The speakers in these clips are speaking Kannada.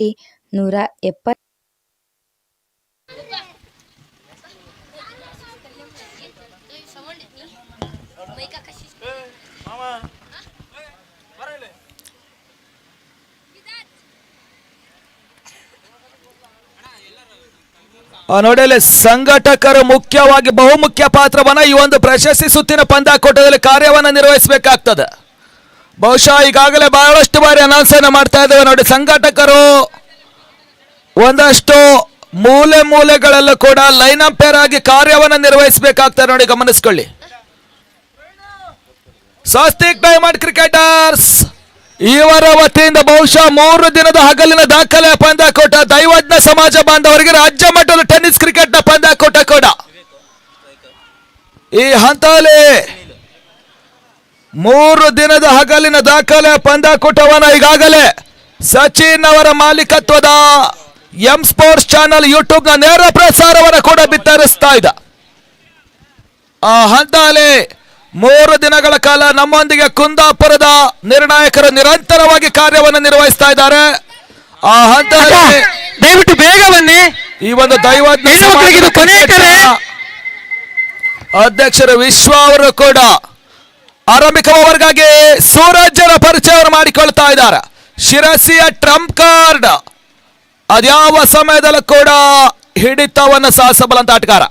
170. ನೋಡಿ, ಸಂಘಟಕರು ಮುಖ್ಯವಾಗಿ ಬಹುಮುಖ್ಯ ಪಾತ್ರವನ್ನ ಈ ಒಂದು ಪ್ರಶಸ್ತಿ ಸುತ್ತಿನ ಪಂದ್ಯಾಕೂಟದಲ್ಲಿ ಕಾರ್ಯವನ್ನು ನಿರ್ವಹಿಸಬೇಕಾಗ್ತದೆ. ಬಹುಶಃ ಈಗಾಗಲೇ ಬಹಳಷ್ಟು ಬಾರಿ ಅನೌನ್ಸ್ ಮಾಡ್ತಾ ಇದ್ದೇವೆ. ನೋಡಿ, ಸಂಘಟಕರು ಒಂದಷ್ಟು ಮೂಲೆಗಳಲ್ಲೂ ಕೂಡ ಲೈನ್ ಅಂಪೈರ್ ಆಗಿ ಕಾರ್ಯವನ್ನು ನಿರ್ವಹಿಸಬೇಕಾಗ್ತದೆ. ನೋಡಿ, ಗಮನಿಸ್ಕೊಳ್ಳಿ. ಸ್ವಸ್ತಿಕ್ ಡೈಮಂಡ್ ಕ್ರಿಕೆಟರ್ಸ್ ಇವರ ವತಿಯಿಂದ ಬಹುಶಃ 3 ದಿನದ ಹಗಲಿನ ದಾಖಲೆ ಪಂದ್ಯಾಕೂಟ, ದೈವಜ್ಞ ಸಮಾಜ ಬಾಂಧವರಿಗೆ ರಾಜ್ಯ ಮಟ್ಟದ ಟೆನ್ನಿಸ್ ಕ್ರಿಕೆಟ್ ನ ಪಂದ್ಯಾಕೂಟ ಕೂಡ ಈ ಹಂತದಲ್ಲಿ 3 ದಿನದ ಹಗಲಿನ ದಾಖಲೆ ಪಂದ್ಯಾಕೂಟವನ್ನು ಈಗಾಗಲೇ ಸಚಿನ್ ಅವರ ಮಾಲೀಕತ್ವದ ಎಂ ಸ್ಪೋರ್ಟ್ಸ್ ಚಾನಲ್ ಯೂಟ್ಯೂಬ್ ನ ನೇರ ಪ್ರಸಾರವನ್ನು ಕೂಡ ಬಿತ್ತರಿಸ್ತಾ ಇದೆ. ಆ ಹಂತದಲ್ಲಿ 3 ದಿನಗಳ ಕಾಲ ನಮ್ಮೊಂದಿಗೆ ಕುಂದಾಪುರದ ನಿರ್ಣಾಯಕರು ನಿರಂತರವಾಗಿ ಕಾರ್ಯವನ್ನು ನಿರ್ವಹಿಸ್ತಾ ಇದ್ದಾರೆ. ಆ ಹಂತದಲ್ಲಿ ದಯವಿಟ್ಟು ಬೇಗ ಬನ್ನಿ. ಈ ಒಂದು ದೈವಜ್ಞ ಅಧ್ಯಕ್ಷರು ವಿಶ್ವ ಅವರು ಕೂಡ ಆರಂಭಿಕ ಓವರ್ಗಾಗಿ ಸೂರಜ್ರ ಪರಿಚಯವನ್ನು ಮಾಡಿಕೊಳ್ತಾ ಇದ್ದಾರೆ. ಶಿರಸಿಯ ಟ್ರಂಪ್ ಕಾರ್ಡ್, ಅದ್ಯಾವ ಸಮಯದಲ್ಲೂ ಕೂಡ ಹಿಡಿತವನ್ನು ಸಾಧಿಸಬಲ್ಲಂತ ಆಟಗಾರ.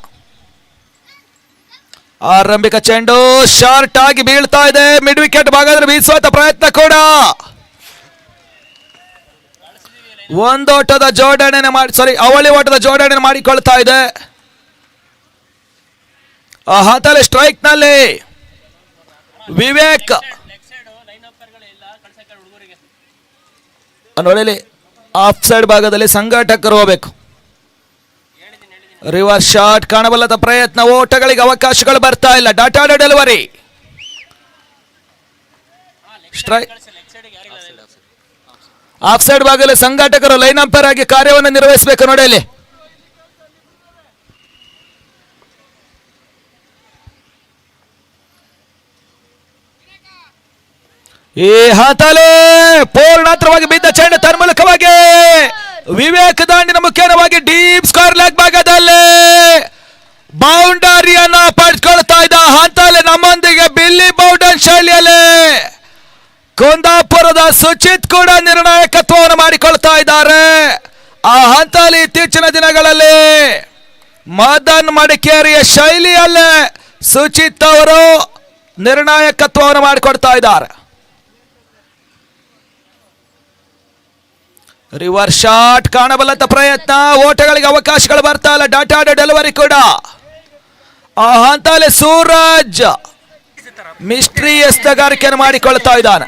ಆರಂಭಿಕ ಚೆಂಡು ಶಾರ್ಟ್ ಆಗಿ ಬೀಳ್ತಾ ಇದೆ. ಮಿಡ್ ವಿಕೆಟ್ ಭಾಗದಲ್ಲಿ ಬೀಸುವಂತ ಪ್ರಯತ್ನ ಕೂಡ. ಒಂದೋಟದ ಜೋಡಣೆ ಅವಳಿ ಓಟದ ಜೋಡಣೆ ಮಾಡಿಕೊಳ್ತಾ ಇದೆ. ಆ ಹಂತದಲ್ಲಿ ಸ್ಟ್ರೈಕ್ ನಲ್ಲಿ ವಿವೇಕ್ ನೋಡಿ, ಆಫ್ ಸೈಡ್ ಭಾಗದಲ್ಲಿ ಸಂಘಟಕರು ಹೋಗಬೇಕು. ರಿವರ್ಸ್ ಶಾಟ್ ಕಾಣಬಲ್ಲದ ಪ್ರಯತ್ನ, ಓಟಗಳಿಗೆ ಅವಕಾಶಗಳು ಬರ್ತಾ ಇಲ್ಲ. ಡಾಟಾಡ ಡೆಲಿವರಿ, ಸ್ಟ್ರೈಕ್. ಆಫ್ ಸೈಡ್ ಭಾಗದಲ್ಲಿ ಸಂಘಟಕರು ಲೈನ್ ಅಂಪೈರ್ ಆಗಿ ಕಾರ್ಯವನ್ನು ನಿರ್ವಹಿಸಬೇಕು. ನೋಡಿ, ಇಲ್ಲಿ ಈ ಹಂತಲೇ ಪೂರ್ಣಾತ್ರವಾಗಿ ಬಿದ್ದ ಚೆಂಡು ತನ್ಮೂಲಕವಾಗಿ ವಿವೇಕ್ ದಾಂಡಿನ ಮುಖ್ಯವಾಗಿ ಡೀಪ್ ಸ್ಕ್ವೇರ್ ಲೆಗ್ ಭಾಗದಲ್ಲಿ ಬೌಂಡರಿಯನ್ನ ಪಡೆದುಕೊಳ್ತಾ ಇದ್ದ ಹಂತಲ್ಲಿ ನಮ್ಮೊಂದಿಗೆ ಬಿಲ್ಲಿ ಬೌಂಡನ್ ಶೈಲಿಯಲ್ಲಿ ಕುಂದಾಪುರದ ಸುಚಿತ್ ಕೂಡ ನಿರ್ಣಾಯಕತ್ವವನ್ನು ಮಾಡಿಕೊಳ್ತಾ ಇದ್ದಾರೆ. ಆ ಹಂತಲ್ಲಿ ಇತ್ತೀಚಿನ ದಿನಗಳಲ್ಲಿ ಮದನ್ ಮಡಿಕೇರಿಯ ಶೈಲಿಯಲ್ಲೇ ಸುಚಿತ್ ಅವರು ನಿರ್ಣಾಯಕತ್ವವನ್ನು ಮಾಡಿಕೊಡ್ತಾ ಇದ್ದಾರೆ. ರಿವರ್ಸ್ ಶಾಟ್ ಕಾಣಬಲ್ಲಂತ ಪ್ರಯತ್ನ, ಓಟಗಳಿಗೆ ಅವಕಾಶಗಳು ಬರ್ತಾ ಇಲ್ಲ. ಡಾಟಾಡ ಡೆಲಿವರಿ ಕೂಡ. ಆ ಹಂತದಲ್ಲಿ ಸೂರಜ್ ಮಿಸ್ಟ್ರಿ ಎಸ್ತಗಾರಿಕೆಯನ್ನು ಮಾಡಿಕೊಳ್ತಾ ಇದ್ದಾನೆ.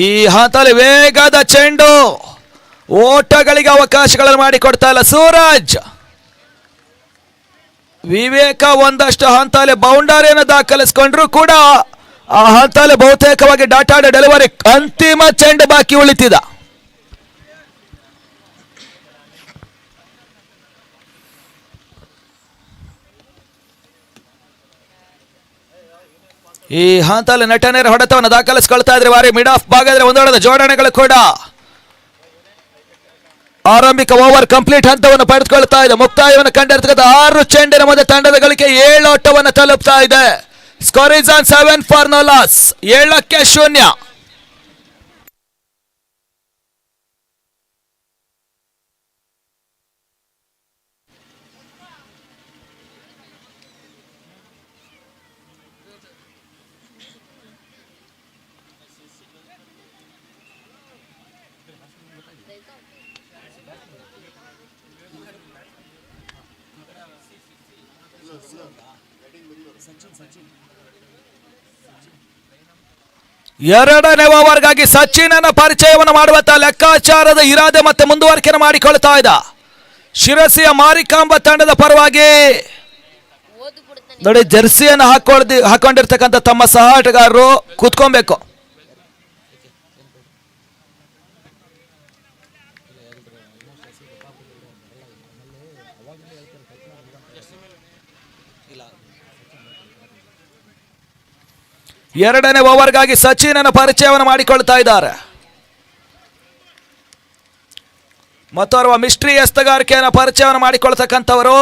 ಈ ಹಂತದಲ್ಲಿ ವೇಗದ ಚೆಂಡು, ಓಟಗಳಿಗೆ ಅವಕಾಶಗಳನ್ನು ಮಾಡಿಕೊಡ್ತಾ ಇಲ್ಲ ಸೂರಜ್. ವಿವೇಕ ಒಂದಷ್ಟು ಹಂತದಲ್ಲಿ ಬೌಂಡರಿಯನ್ನು ದಾಖಲಿಸಿಕೊಂಡ್ರು ಕೂಡ ಆ ಹಂತದಲ್ಲಿ ಬಹುತೇಕವಾಗಿ ಡಾಟಾಡ ಡೆಲಿವರಿ ಅಂತಿಮ ಚೆಂಡು ಬಾಕಿ ಉಳಿತಿದ. ಈ ಹಂತದಲ್ಲಿ ನಟನೆಯ ಹೊಡೆತವನ್ನು ದಾಖಲಿಸಿಕೊಳ್ತಾ ಇದ್ರೆ ವಾರಿ ಮಿಡ್ ಆಫ್ ಭಾಗದಲ್ಲಿ ಒಂದೊಡದ ಜೋಡಣೆಗಳು ಕೂಡ ಆರಂಭಿಕ ಓವರ್ ಕಂಪ್ಲೀಟ್ ಹಂತವನ್ನು ಪಡೆದುಕೊಳ್ತಾ ಇದೆ. ಮುಕ್ತಾಯವನ್ನು ಕಂಡಿರ್ತಕ್ಕಂಥ 6 ಚೆಂಡಿನ ಮಧ್ಯೆ ತಂಡದ ಗಳಿಕೆ 7 ಓಟವನ್ನು ತಲುಪ್ತಾ ಇದೆ. Score is on 7 for no loss, 7-0. ಎರಡನೇ ಓವರ್ಗಾಗಿ ಸಚಿನನ ಪರಿಚಯವನ್ನು ಮಾಡುವಂತ ಲೆಕ್ಕಾಚಾರದ ಇರಾದೆ ಮತ್ತೆ ಮುಂದುವರಿಕೆಯನ್ನು ಮಾಡಿಕೊಳ್ತಾ ಇದ್ದ ಶಿರಸಿಯ ಮಾರಿಕಾಂಬ ತಂಡದ ಪರವಾಗಿ ನೋಡಿ ಜರ್ಸಿಯನ್ನು ಹಾಕೊಂಡಿರ್ತಕ್ಕಂಥ ತಮ್ಮ ಸಹ ಆಟಗಾರರು ಕೂತ್ಕೊಬೇಕು. ಎರಡನೇ ಓವರ್ಗಾಗಿ ಸಚಿನನ ಪರಿಚಯವನ್ನು ಮಾಡಿಕೊಳ್ತಾ ಇದ್ದಾರೆ. ಮತ್ತೋರ್ವ ಮಿಸ್ಟ್ರಿ ಎಸ್ತಗಾರಿಕೆಯನ್ನು ಪರಿಚಯವನ್ನು ಮಾಡಿಕೊಳ್ತಕ್ಕಂಥವರು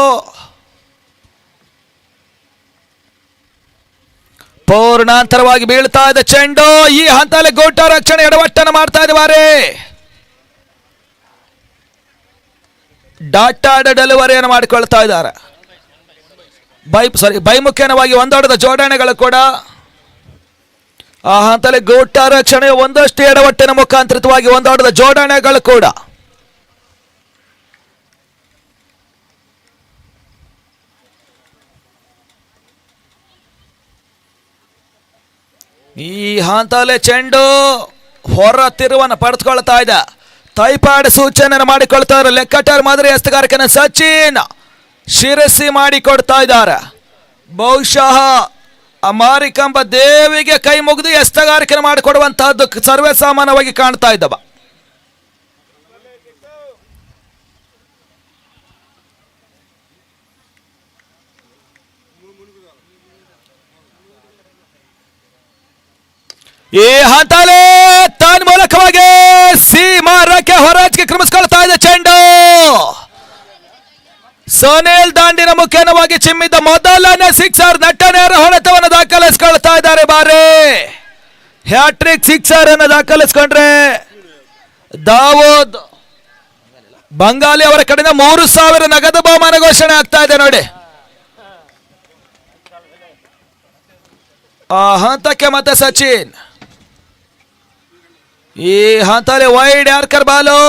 ಪೂರ್ಣಾಂತರವಾಗಿ ಬೀಳ್ತಾ ಇದೆ ಚೆಂಡು. ಈ ಹಂತದಲ್ಲಿ ಗೋಟ ರಕ್ಷಣೆ ಎಡವಟ್ಟನ್ನು ಮಾಡ್ತಾ ಇದ್ದಾರೆ. ಡಾಟಾದ ಡೆಲಿವರಿಯನ್ನು ಮಾಡಿಕೊಳ್ತಾ ಇದ್ದಾರೆ. ಬೈಮುಖ್ಯವಾಗಿ ಒಂದೊಡ್ಡ ಜೋಡಣೆಗಳು ಕೂಡ ಆ ಹಂತದಲ್ಲಿ ಗೋಟ ರಕ್ಷಣೆ ಒಂದಷ್ಟು ಎಡವಟ್ಟಿನ ಮುಖಾಂತರವಾಗಿ ಒಂದೊಡ್ಡ ಜೋಡಣೆಗಳು ಕೂಡ. ಈ ಹಂತದಲ್ಲಿ ಚೆಂಡು ಹೊರ ತಿರುವನ್ನು ಪಡೆದುಕೊಳ್ತಾ ಇದೆ. ತೈಪಾಡ್ ಸೂಚನೆಯನ್ನು ಮಾಡಿಕೊಳ್ತಾ ಇದ್ದಾರೆ. ಲೆಕ್ಕಟಾರ್ ಮಾದರಿ ಎಸ್ತಗಾರಿಕೆಯನ್ನು ಸಚಿನ್ ಶಿರಸಿ ಮಾಡಿಕೊಡ್ತಾ ಇದ್ದಾರೆ. ಬಹುಶಃ ಅಮಾರಿಕಂಬ ದೇವಿಗೆ ಕೈ ಮುಗಿದು ಎಸ್ತಗಾರಿಕೆ ಮಾಡಿಕೊಡುವಂತಹದ್ದು ಸರ್ವೇ ಸಾಮಾನ್ಯವಾಗಿ ಕಾಣ್ತಾ ಇದ್ದವ. ಈ ಹಂತಲೇ ತನ್ನ ಮೂಲಕವಾಗಿ ಸೀಮಾರಕ್ಕೆ ಹೊರಕ್ಕೆ ಕ್ರಮಿಸಿಕೊಳ್ತಾ ಇದೆ ಚೆಂಡು. ಸೋನೇಲ್ ದಾಂಡಿನ ಮುಖೇನವಾಗಿ ಚಿಮ್ಮಿದ್ದ ಮೊದಲನೇ ಸಿಕ್ಸರ್ ನಟ್ಟನೇರ ಹೊಡೆತವನ್ನು ದಾಖಲಿಸಿಕೊಳ್ತಾ ಇದ್ದಾರೆ. ಬಾರಿ ಹ್ಯಾಟ್ರಿಕ್ ಸಿಕ್ಸರ್ ಅನ್ನು ದಾಖಲಿಸಿಕೊಂಡ್ರೆ ದಾವೂದ್ ಬಂಗಾಲಿ ಅವರ ಕಡೆಯಿಂದ 3,000 ನಗದು ಬಹುಮಾನ ಘೋಷಣೆ ಆಗ್ತಾ ಇದೆ ನೋಡಿ. ಆ ಹಂತಕ್ಕೆ ಮತ್ತೆ ಸಚಿನ್. ಈ ಹಂತಲ್ಲಿ ವೈಡ್ ಯಾರ್ಕರ್ ಬಾಲು.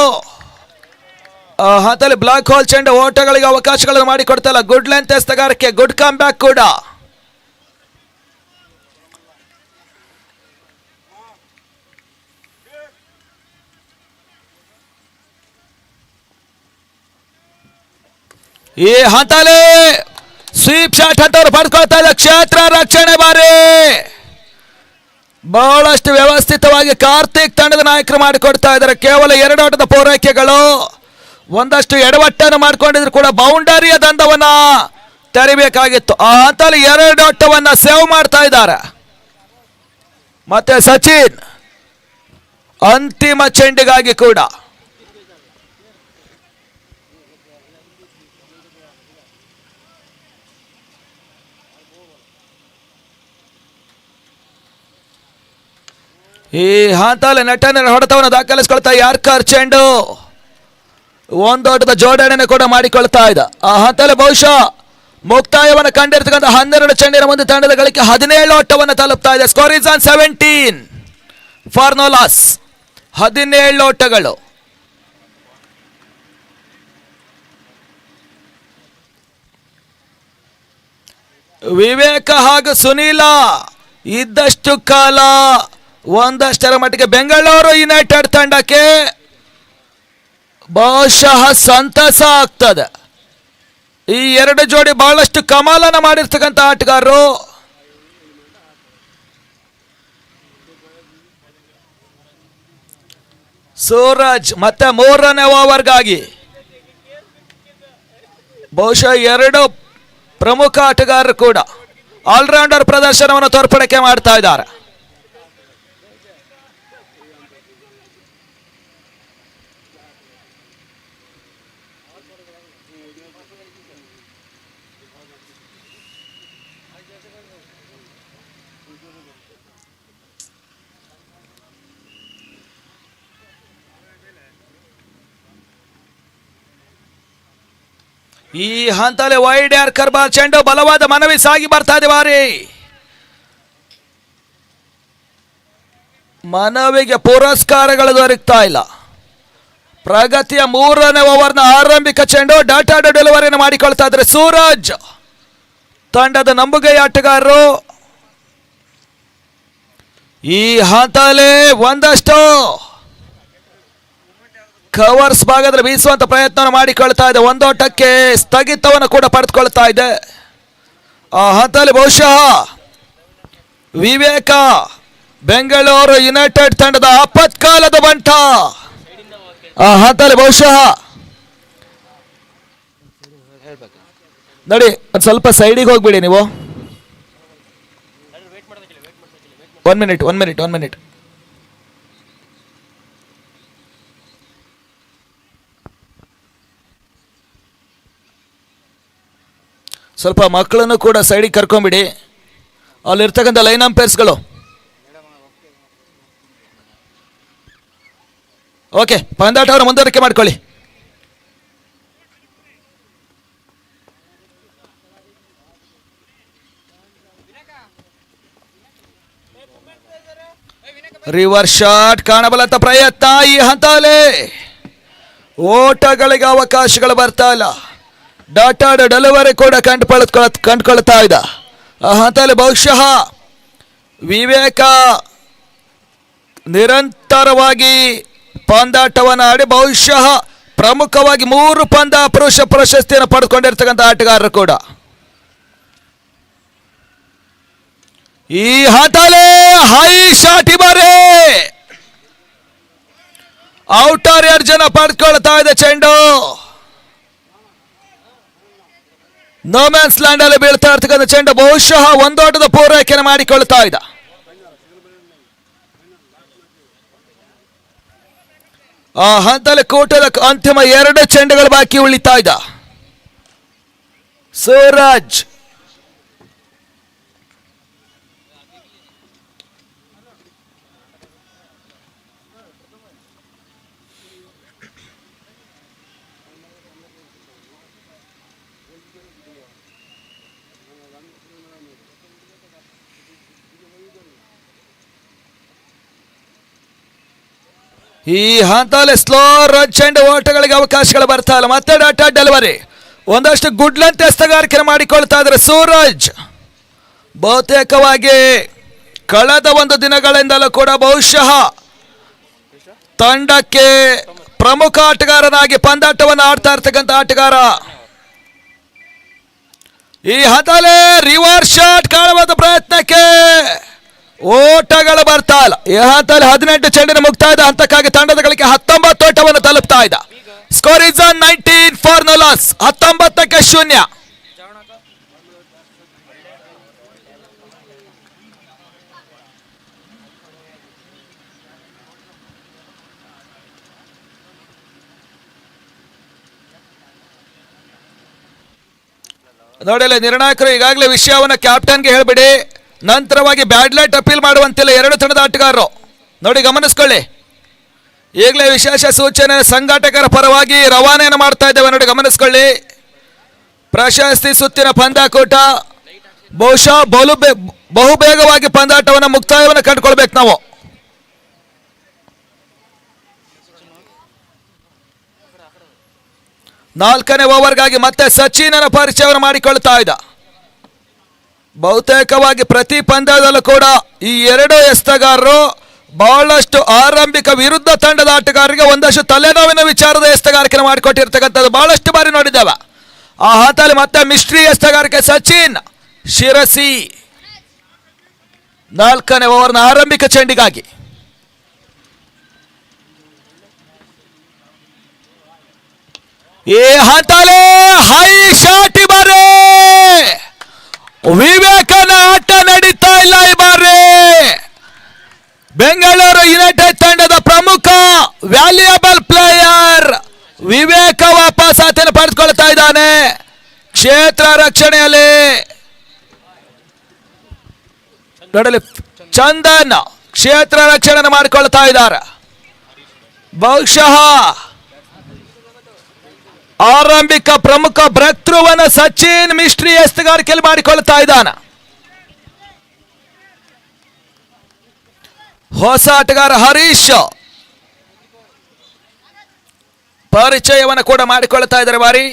ಹಂತಲ್ಲಿ ಬ್ಲಾಕ್ ಹೋಲ್ ಚೆಂಡು ಓಟಗಳಿಗೆ ಅವಕಾಶಗಳನ್ನು ಮಾಡಿಕೊಡ್ತಲ್ಲ. ಗುಡ್ ಲೆಂತ್ ಎಸ್ತಗಾರಿಕೆ, ಗುಡ್ ಕಮ್ ಬ್ಯಾಕ್ ಕೂಡ. ಈ ಹಂತಲ್ಲಿ ಸ್ವೀಪ್ ಶಾಟ್ ಅಂತವ್ರು ಪಡ್ಕೊಳ್ತಾ ಇದ್ದ ಕ್ಷೇತ್ರ ರಕ್ಷಣೆ ಬಾರಿ ಬಹಳಷ್ಟು ವ್ಯವಸ್ಥಿತವಾಗಿ ಕಾರ್ತಿಕ್ ತಂಡದ ನಾಯಕರು ಮಾಡಿಕೊಡ್ತಾ ಇದ್ದಾರೆ. ಕೇವಲ 2 ಆಟದ ಪೂರೈಕೆಗಳು, ಒಂದಷ್ಟು ಎಡವಟ್ಟನ್ನು ಮಾಡಿಕೊಂಡಿದ್ರು ಕೂಡ ಬೌಂಡರಿಯ ದಂಡವನ್ನ ತೆರಿಬೇಕಾಗಿತ್ತು. ಆ ಹಂತದಲ್ಲಿ 2 ಆಟವನ್ನ ಸೇವ್ ಮಾಡ್ತಾ ಇದ್ದಾರೆ. ಮತ್ತೆ ಸಚಿನ್ ಅಂತಿಮ ಚೆಂಡಿಗಾಗಿ ಕೂಡ ಈ ಹಂತಲ್ಲಿ ನಟನ ಹೊಡೆತವನ್ನು ದಾಖಲಿಸಿಕೊಳ್ತಾ ಯಾರ್ಕರ್ ಚೆಂಡು ಒಂದೋಟದ ಜೋಡಣೆಯನ್ನು ಕೂಡ ಮಾಡಿಕೊಳ್ತಾ ಇದ್ದ. ಆ ಹಂತಲ್ಲಿ ಬಹುಶಃ ಮುಕ್ತಾಯವನ್ನು ಕಂಡಿರ್ತಕ್ಕಂಥ 12 ಚೆಂಡಿನ ಮುಂದೆ ತಂಡದ ಗಳಿಕೆ 17 ಓಟವನ್ನು ತಲುಪ್ತಾ ಇದೆ. Score is on 17 for no loss. 17 ಓಟಗಳು. ವಿವೇಕ ಹಾಗೂ ಸುನೀಲ ಇದ್ದಷ್ಟು ಕಾಲ ಒಂದಷ್ಟರ ಮಟ್ಟಿಗೆ ಬೆಂಗಳೂರು ಯುನೈಟೆಡ್ ತಂಡಕ್ಕೆ ಬಹುಶಃ ಸಂತಸ ಆಗ್ತದೆ. ಈ 2 ಜೋಡಿ ಬಹಳಷ್ಟು ಕಮಾಲನ ಮಾಡಿರ್ತಕ್ಕಂಥ ಆಟಗಾರರು. ಸೂರಜ್ ಮತ್ತೆ 3ನೇ ಓವರ್ಗಾಗಿ ಬಹುಶಃ 2 ಪ್ರಮುಖ ಆಟಗಾರರು ಕೂಡ ಆಲ್ರೌಂಡರ್ ಪ್ರದರ್ಶನವನ್ನು ತೋರ್ಪಡಿಕೆ ಮಾಡ್ತಾ ಇದ್ದಾರೆ. ಈ ಹಂತದಲ್ಲಿ ವೈಡ್ ಯಾರ್ಕರ್ ಬಾಲ್ ಚೆಂಡು ಬಲವಾದ ಮನವಿ ಸಾಗಿ ಬರ್ತಾ ಇದೆ. ಬಾರಿ ಮನವಿಗೆ ಪುರಸ್ಕಾರಗಳು ದೊರಕ್ತಾ ಇಲ್ಲ. ಪ್ರಗತಿಯ 3ನೇ ಓವರ್ನ ಆರಂಭಿಕ ಚೆಂಡು ಡಾಟಾ ಡೆಲಿವರಿಯನ್ನು ಮಾಡಿಕೊಳ್ತಾ ಇದ್ದಾರೆ ಸೂರಜ್ ತಂಡದ ನಂಬುಗೈ ಆಟಗಾರರು. ಈ ಹಂತದಲ್ಲಿ ಒಂದಷ್ಟು ಕವರ್ಸ್ ಭಾಗದಲ್ಲಿ ಬೀಸುವಂತ ಪ್ರಯತ್ನ ಮಾಡಿಕೊಳ್ತಾ ಇದೆ. 1 ಓಟಕ್ಕೆ ಸ್ಥಗಿತವನ್ನು ಕೂಡ ಪಡೆದುಕೊಳ್ತಾ ಇದೆ. ಆ ಹಂತದಲ್ಲಿ ಬಹುಶಃ ವಿವೇಕ ಬೆಂಗಳೂರು ಯುನೈಟೆಡ್ ತಂಡದ ಆಪತ್ಕಾಲದ ಬಂಟ. ಆ ಹಂತದಲ್ಲಿ ಬಹುಶಃ ನೋಡಿ ಒಂದು ಸ್ವಲ್ಪ ಸೈಡಿಗೆ ಹೋಗ್ಬಿಡಿ ನೀವು. 1 minute. ಸ್ವಲ್ಪ ಮಕ್ಕಳನ್ನು ಕೂಡ ಸೈಡಿಗೆ ಕರ್ಕೊಂಬಿಡಿ. ಅಲ್ಲಿರ್ತಕ್ಕಂಥ ಲೈನ್ ಅಂಪೈರ್ಸ್ಗಳು. ಓಕೆ, ಪಂದ್ಯಾಟವನ್ನು ಮುಂದುವರಿಕೆ ಮಾಡ್ಕೊಳ್ಳಿ. ರಿವರ್ಸ್ ಶಾಟ್ ಕಾಣಬಲ್ಲಂತ ಪ್ರಯತ್ನ. ಈ ಹಂತದಲ್ಲಿ ಓಟಗಳಿಗೆ ಅವಕಾಶಗಳು ಬರ್ತಾ ಇಲ್ಲ. ಡಾಟಾಡ್ ಡೆಲಿವರಿ ಕೂಡ ಕಂಡುಕೊಳ್ತಾ ಇದ್ದ. ಆ ಹಂತದಲ್ಲಿ ಬಹುಶಃ ವಿವೇಕ ನಿರಂತರವಾಗಿ ಪಂದ್ಯಾಟವನ್ನು ಆಡಿ ಬಹುಶಃ ಪ್ರಮುಖವಾಗಿ 3 ಪಂದ್ಯ ಪುರುಷ ಪ್ರಶಸ್ತಿಯನ್ನು ಪಡೆದುಕೊಂಡಿರ್ತಕ್ಕಂಥ ಆಟಗಾರರು ಕೂಡ. ಈ ಹಂತದಲ್ಲಿ ಹೈ ಶಾಟ್ ಬಾರಿ ಔಟರ್ ಎಡ್ಜ್ ಅನ್ನು ಪಡೆದುಕೊಳ್ತಾ ಇದೆ ಚೆಂಡು. ನೋಮ್ಯಾನ್ಸ್ ಲ್ಯಾಂಡ್ ಅಲ್ಲಿ ಬೀಳ್ತಾ ಇರ್ತಕ್ಕಂಥ ಚೆಂಡು ಬಹುಶಃ ಒಂದೋಟದ ಪೂರೈಕೆಯನ್ನು ಮಾಡಿಕೊಳ್ತಾ ಇದ್ದ. ಆ ಹಂತದಲ್ಲಿ ಕೂಟದ ಅಂತಿಮ 2 ಚೆಂಡುಗಳು ಬಾಕಿ ಉಳಿತಾ ಇದ್ದ. ಸೂರಜ್ ಈ ಹಂತದಲ್ಲಿ ಸ್ಲೋ ರನ್ ಚೆಂಡು ಓಟಗಳಿಗೆ ಅವಕಾಶಗಳು ಬರ್ತಾ ಇಲ್ಲ. ಮತ್ತೆ ಡಾಟಾ ಡೆಲಿವರಿ ಒಂದಷ್ಟು ಗುಡ್ಲಂತ ಎಸ್ತಗಾರಿಕೆ ಮಾಡಿಕೊಳ್ತಾ ಇದ್ದಾರೆ ಸೂರಜ್. ಬಹುತೇಕವಾಗಿ ಕಳೆದ 1 ದಿನಗಳಿಂದಲೂ ಕೂಡ ಬಹುಶಃ ತಂಡಕ್ಕೆ ಪ್ರಮುಖ ಆಟಗಾರನಾಗಿ ಪಂದ್ಯಾಟವನ್ನು ಆಡ್ತಾ ಇರ್ತಕ್ಕಂಥ ಆಟಗಾರ. ಈ ಹಂತದಲ್ಲಿ ರಿವರ್ಸ್ ಶಾಟ್ ಕಾಣುವಂತ ಪ್ರಯತ್ನಕ್ಕೆ ಓಟಗಳು ಬರ್ತಾ ಇಲ್ಲ. ಈ ಹಂತದಲ್ಲಿ 18 ಚೆಂಡಿನ ಮುಕ್ತಾಯದ ಹಂತಕ್ಕಾಗಿ ತಂಡದ ಗಳಿಕೆ 19 ಓಟವನ್ನು ತಲುಪ್ತಾ ಇದ್ದ. Score is 19 for no loss. 19ಕ್ಕೆ 0. ನೋಡಿಲ್ಲ ನಿರ್ಣಾಯಕರು ಈಗಾಗಲೇ ವಿಷಯವನ್ನು ಕ್ಯಾಪ್ಟನ್ಗೆ ಹೇಳ್ಬಿಡಿ. ನಂತರವಾಗಿ ಬ್ಯಾಡ್ ಲೈಟ್ ಅಪೀಲ್ ಮಾಡುವಂತಿಲ್ಲ 2 ತಂಡದ ಆಟಗಾರರು. ನೋಡಿ ಗಮನಿಸ್ಕೊಳ್ಳಿ, ಈಗಲೇ ವಿಶೇಷ ಸೂಚನೆ ಸಂಘಟಕರ ಪರವಾಗಿ ರವಾನೆಯನ್ನು ಮಾಡ್ತಾ ಇದ್ದೇವೆ. ನೋಡಿ ಗಮನಿಸ್ಕೊಳ್ಳಿ, ಪ್ರಶಸ್ತಿ ಸುತ್ತಿನ ಪಂದ್ಯಾಕೂಟ ಬಹುಶಃ ಬಹುಬೇಗವಾಗಿ ಪಂದ್ಯಾಟವನ್ನು ಮುಕ್ತಾಯವನ್ನು ಕಂಡುಕೊಳ್ಬೇಕು ನಾವು. ನಾಲ್ಕನೇ ಓವರ್ಗಾಗಿ ಮತ್ತೆ ಸಚಿನನ ಪರಿಚಯವನ್ನು ಮಾಡಿಕೊಳ್ತಾ ಇದ್ದ. ಬಹುತೇಕವಾಗಿ ಪ್ರತಿ ಪಂದ್ಯದಲ್ಲೂ ಕೂಡ ಈ 2 ಎಸ್ತಗಾರರು ಬಹಳಷ್ಟು ಆರಂಭಿಕ ವಿರುದ್ಧ ತಂಡದ ಆಟಗಾರರಿಗೆ ಒಂದಷ್ಟು ತಲೆನೋವಿನ ವಿಚಾರದ ಎಸ್ತಗಾರಿಕೆ ಮಾಡಿಕೊಟ್ಟಿರ್ತಕ್ಕಂಥದ್ದು ಬಹಳಷ್ಟು ಬಾರಿ ನೋಡಿದ್ದೇವೆ. ಆ ಹಂತದಲ್ಲಿ ಮತ್ತೆ ಮಿಸ್ಟ್ರಿ ಎಸ್ತಗಾರಿಕೆ ಸಚಿನ್ ಶಿರಸಿ 4ನೇ ಓವರ್ನ ಆರಂಭಿಕ ಚೆಂಡಿಗಾಗಿ. ಈ ಹಂತದಲ್ಲಿ ಹೈ ಶಾಟ್ ಬಾರಿ ವಿವೇಕನ ಆಟ ನಡೀತಾ ಇಲ್ಲ. ಈ ಬಾರಿ ಬೆಂಗಳೂರು ಯುನೈಟೆಡ್ ತಂಡದ ಪ್ರಮುಖ ವ್ಯಾಲ್ಯೂಯಬಲ್ ಪ್ಲೇಯರ್ ವಿವೇಕ ವಾಪಸ್ ಆತನ ಪಡೆದುಕೊಳ್ತಾ ಇದ್ದಾನೆ. ಕ್ಷೇತ್ರ ರಕ್ಷಣೆಯಲ್ಲಿ ನೋಡಲಿ ಚಂದನ್ ಕ್ಷೇತ್ರ ರಕ್ಷಣೆ ಮಾಡಿಕೊಳ್ತಾ ಇದ್ದಾರೆ. ಬಹುಶಃ ಆರಂಭಿಕ ಪ್ರಮುಖ ಬ್ರೇಕ್ ಥ್ರೂವನ್ನು ಸಚಿನ್ ಮಿಸ್ಟ್ರಿ ಎಸ್ತಗಾರಿಕೆಯಲ್ಲಿ ಮಾಡಿಕೊಳ್ತಾ ಇದ್ದಾನೆ. ಹೊಸ ಆಟಗಾರ ಹರೀಶ್ ಪರಿಚಯವನ್ನು ಕೂಡ ಮಾಡಿಕೊಳ್ತಾ ಇದ್ದಾರೆ. ಬಾರಿ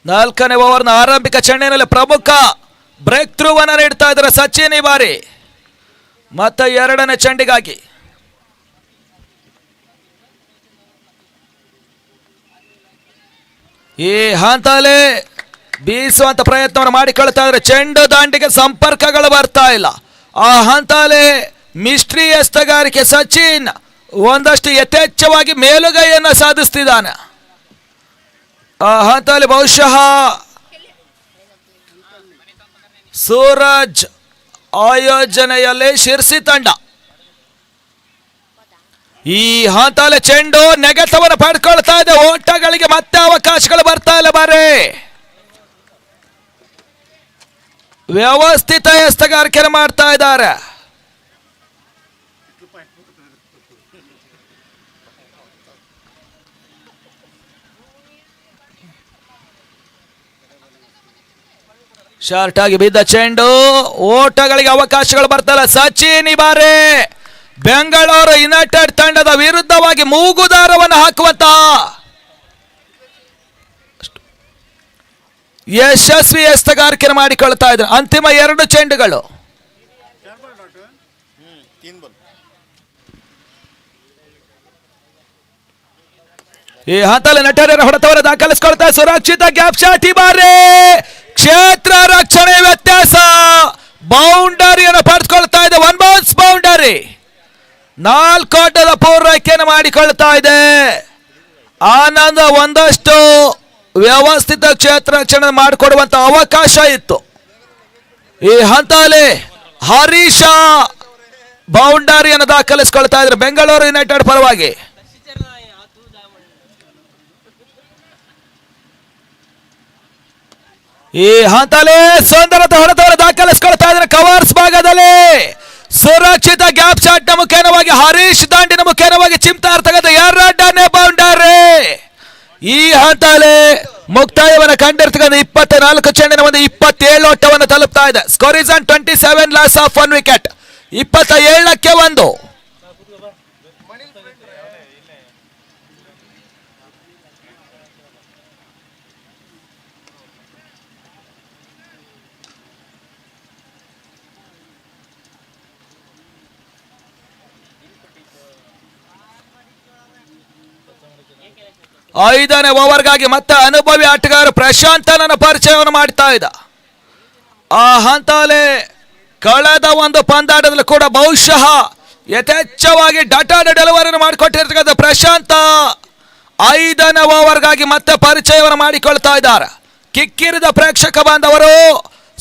ನಾಲ್ಕನೇ ಓವರ್ನ ಆರಂಭಿಕ ಚೆಂಡಿನಲ್ಲಿ ಪ್ರಮುಖ ಬ್ರೇಕ್ ಥ್ರೂವನ್ನು ನೀಡ್ತಾ ಇದ್ದಾರೆ ಸಚಿನ್ ಈ ಬಾರಿ. ಮತ್ತೆ 2ನೇ ಚೆಂಡಿಗಾಗಿ ಈ ಹಂತದಲ್ಲಿ ಬೀಸುವಂತ ಪ್ರಯತ್ನವನ್ನು ಮಾಡಿಕೊಳ್ತಾ ಇದ್ದಾರೆ. ಚೆಂಡು ದಾಂಡಿಗೆ ಸಂಪರ್ಕಗಳು ಬರ್ತಾ ಇಲ್ಲ. ಆ ಹಂತದಲ್ಲಿ ಮಿಸ್ಟ್ರಿ ಎಸ್ತಗಾರಿಕೆ ಸಚಿನ್ ಒಂದಷ್ಟು ಯಥೇಚ್ಛವಾಗಿ ಮೇಲುಗೈಯನ್ನು ಸಾಧಿಸ್ತಿದ್ದಾನೆ. ಆ ಹಂತದಲ್ಲಿ ಬಹುಶಃ ಸೂರಜ್ ಆಯೋಜನೆಯಲ್ಲಿ ಶಿರ್ಸಿ ತಂಡ ಈ ಹಂತದಲ್ಲಿ ಚೆಂಡು ನೆಗೆತವನ್ನು ಪಡ್ಕೊಳ್ತಾ ಇದೆ. ಓಟಗಳಿಗೆ ಮತ್ತೆ ಅವಕಾಶಗಳು ಬರ್ತಾ ಇಲ್ಲ. ಬಾರಿ ವ್ಯವಸ್ಥಿತ ಎಸ್ತಗಾರಿಕೆ ಮಾಡ್ತಾ ಇದ್ದಾರೆ. ಶಾರ್ಟ್ ಆಗಿ ಬಿದ್ದ ಚೆಂಡು, ಓಟಗಳಿಗೆ ಅವಕಾಶಗಳು ಬರ್ತಾ ಇಲ್ಲ. ಸಚಿನ್ ಈ ಬಾರಿ ಬೆಂಗಳೂರು ಯುನೈಟೆಡ್ ತಂಡದ ವಿರುದ್ಧವಾಗಿ ಮೂಗುದಾರವನ್ನು ಹಾಕುವಂತ ಯಶಸ್ವಿ ಎಸ್ತಗಾರಿಕೆ ಮಾಡಿಕೊಳ್ತಾ ಇದ್ರು. ಅಂತಿಮ 2 ಚೆಂಡುಗಳು. ಈ ಹಂತದಲ್ಲಿ ನಟರ ಹೊಡೆತವರ ದಾಖಲಿಸಿಕೊಳ್ತಾ ಸುರಕ್ಷಿತ ಗ್ಯಾಪ್ ಶಾಟ್. ಈ ಬಾರಿ ಕ್ಷೇತ್ರ ರಕ್ಷಣೆ ವ್ಯತ್ಯಾಸ, ಬೌಂಡರಿಯನ್ನು ಪಡೆದುಕೊಳ್ತಾ ಇದೆ. 1 ಬೌನ್ಸ್ ಬೌಂಡರಿ, 4 ಓಟದ ಪೂರೈಕೆಯನ್ನು ಮಾಡಿಕೊಳ್ತಾ ಇದೆ. ಆನಂದ ಒಂದಷ್ಟು ವ್ಯವಸ್ಥಿತ ಕ್ಷೇತ್ರ ರಕ್ಷಣೆ ಮಾಡಿಕೊಡುವಂತ ಅವಕಾಶ ಇತ್ತು. ಈ ಹಂತದಲ್ಲಿ ಹರೀಶ ಬೌಂಡರಿಯನ್ನು ದಾಖಲಿಸಿಕೊಳ್ತಾ ಇದ್ರು ಬೆಂಗಳೂರು ಯುನೈಟೆಡ್ ಪರವಾಗಿ. ಈ ಹಂತದಲ್ಲಿ ಸುಂದರತೆ ಹೊಡೆತವರು ದಾಖಲಿಸಿಕೊಳ್ತಾ ಇದ್ದಾರೆ ಕವರ್ಸ್ ಭಾಗದಲ್ಲಿ. ಸುರಕ್ಷಿತ ಗ್ಯಾಪ್ ಶಾಟ್ ನ ಮುಖೇನವಾಗಿ ಹರೀಶ್ ದಾಂಡಿನ ಮುಖೇನವಾಗಿ ಚಿಮ್ತಾ ಇರ್ತಕ್ಕಂಥ 2ನೇ ಬೌಂಡರಿ. ಈ ಹಂತದಲ್ಲಿ ಮುಕ್ತಾಯವನ್ನು ಕಂಡಿರ್ತಕ್ಕಂಥ 24 ಚೆಂಡಿನ ಒಂದು 27 ಓಟವನ್ನು ತಲುಪ್ತಾ ಇದೆ. Score is on 27, loss of 1 wicket. 27ಕ್ಕೆ 1. ಐದನೇ ಓವರ್ಗಾಗಿ ಮತ್ತೆ ಅನುಭವಿ ಆಟಗಾರ ಪ್ರಶಾಂತನನ್ನ ಪರಿಚಯವನ್ನು ಮಾಡ್ತಾ ಇದ್ದ. ಆ ಹಂತದಲ್ಲಿ ಕಳೆದ ಒಂದು ಪಂದ್ಯಾಟದಲ್ಲಿ ಕೂಡ ಬಹುಶಃ ಯಥೇಚ್ಛವಾಗಿ ಡಾಟಾದ ಡೆಲಿವರಿಯನ್ನು ಮಾಡಿಕೊಟ್ಟಿರ್ತಕ್ಕಂಥ ಪ್ರಶಾಂತ 5ನೇ ಓವರ್ಗಾಗಿ ಮತ್ತೆ ಪರಿಚಯವನ್ನು ಮಾಡಿಕೊಳ್ತಾ ಇದ್ದಾರೆ. ಕಿಕ್ಕಿರಿದ ಪ್ರೇಕ್ಷಕ ಬಾಂಧವರು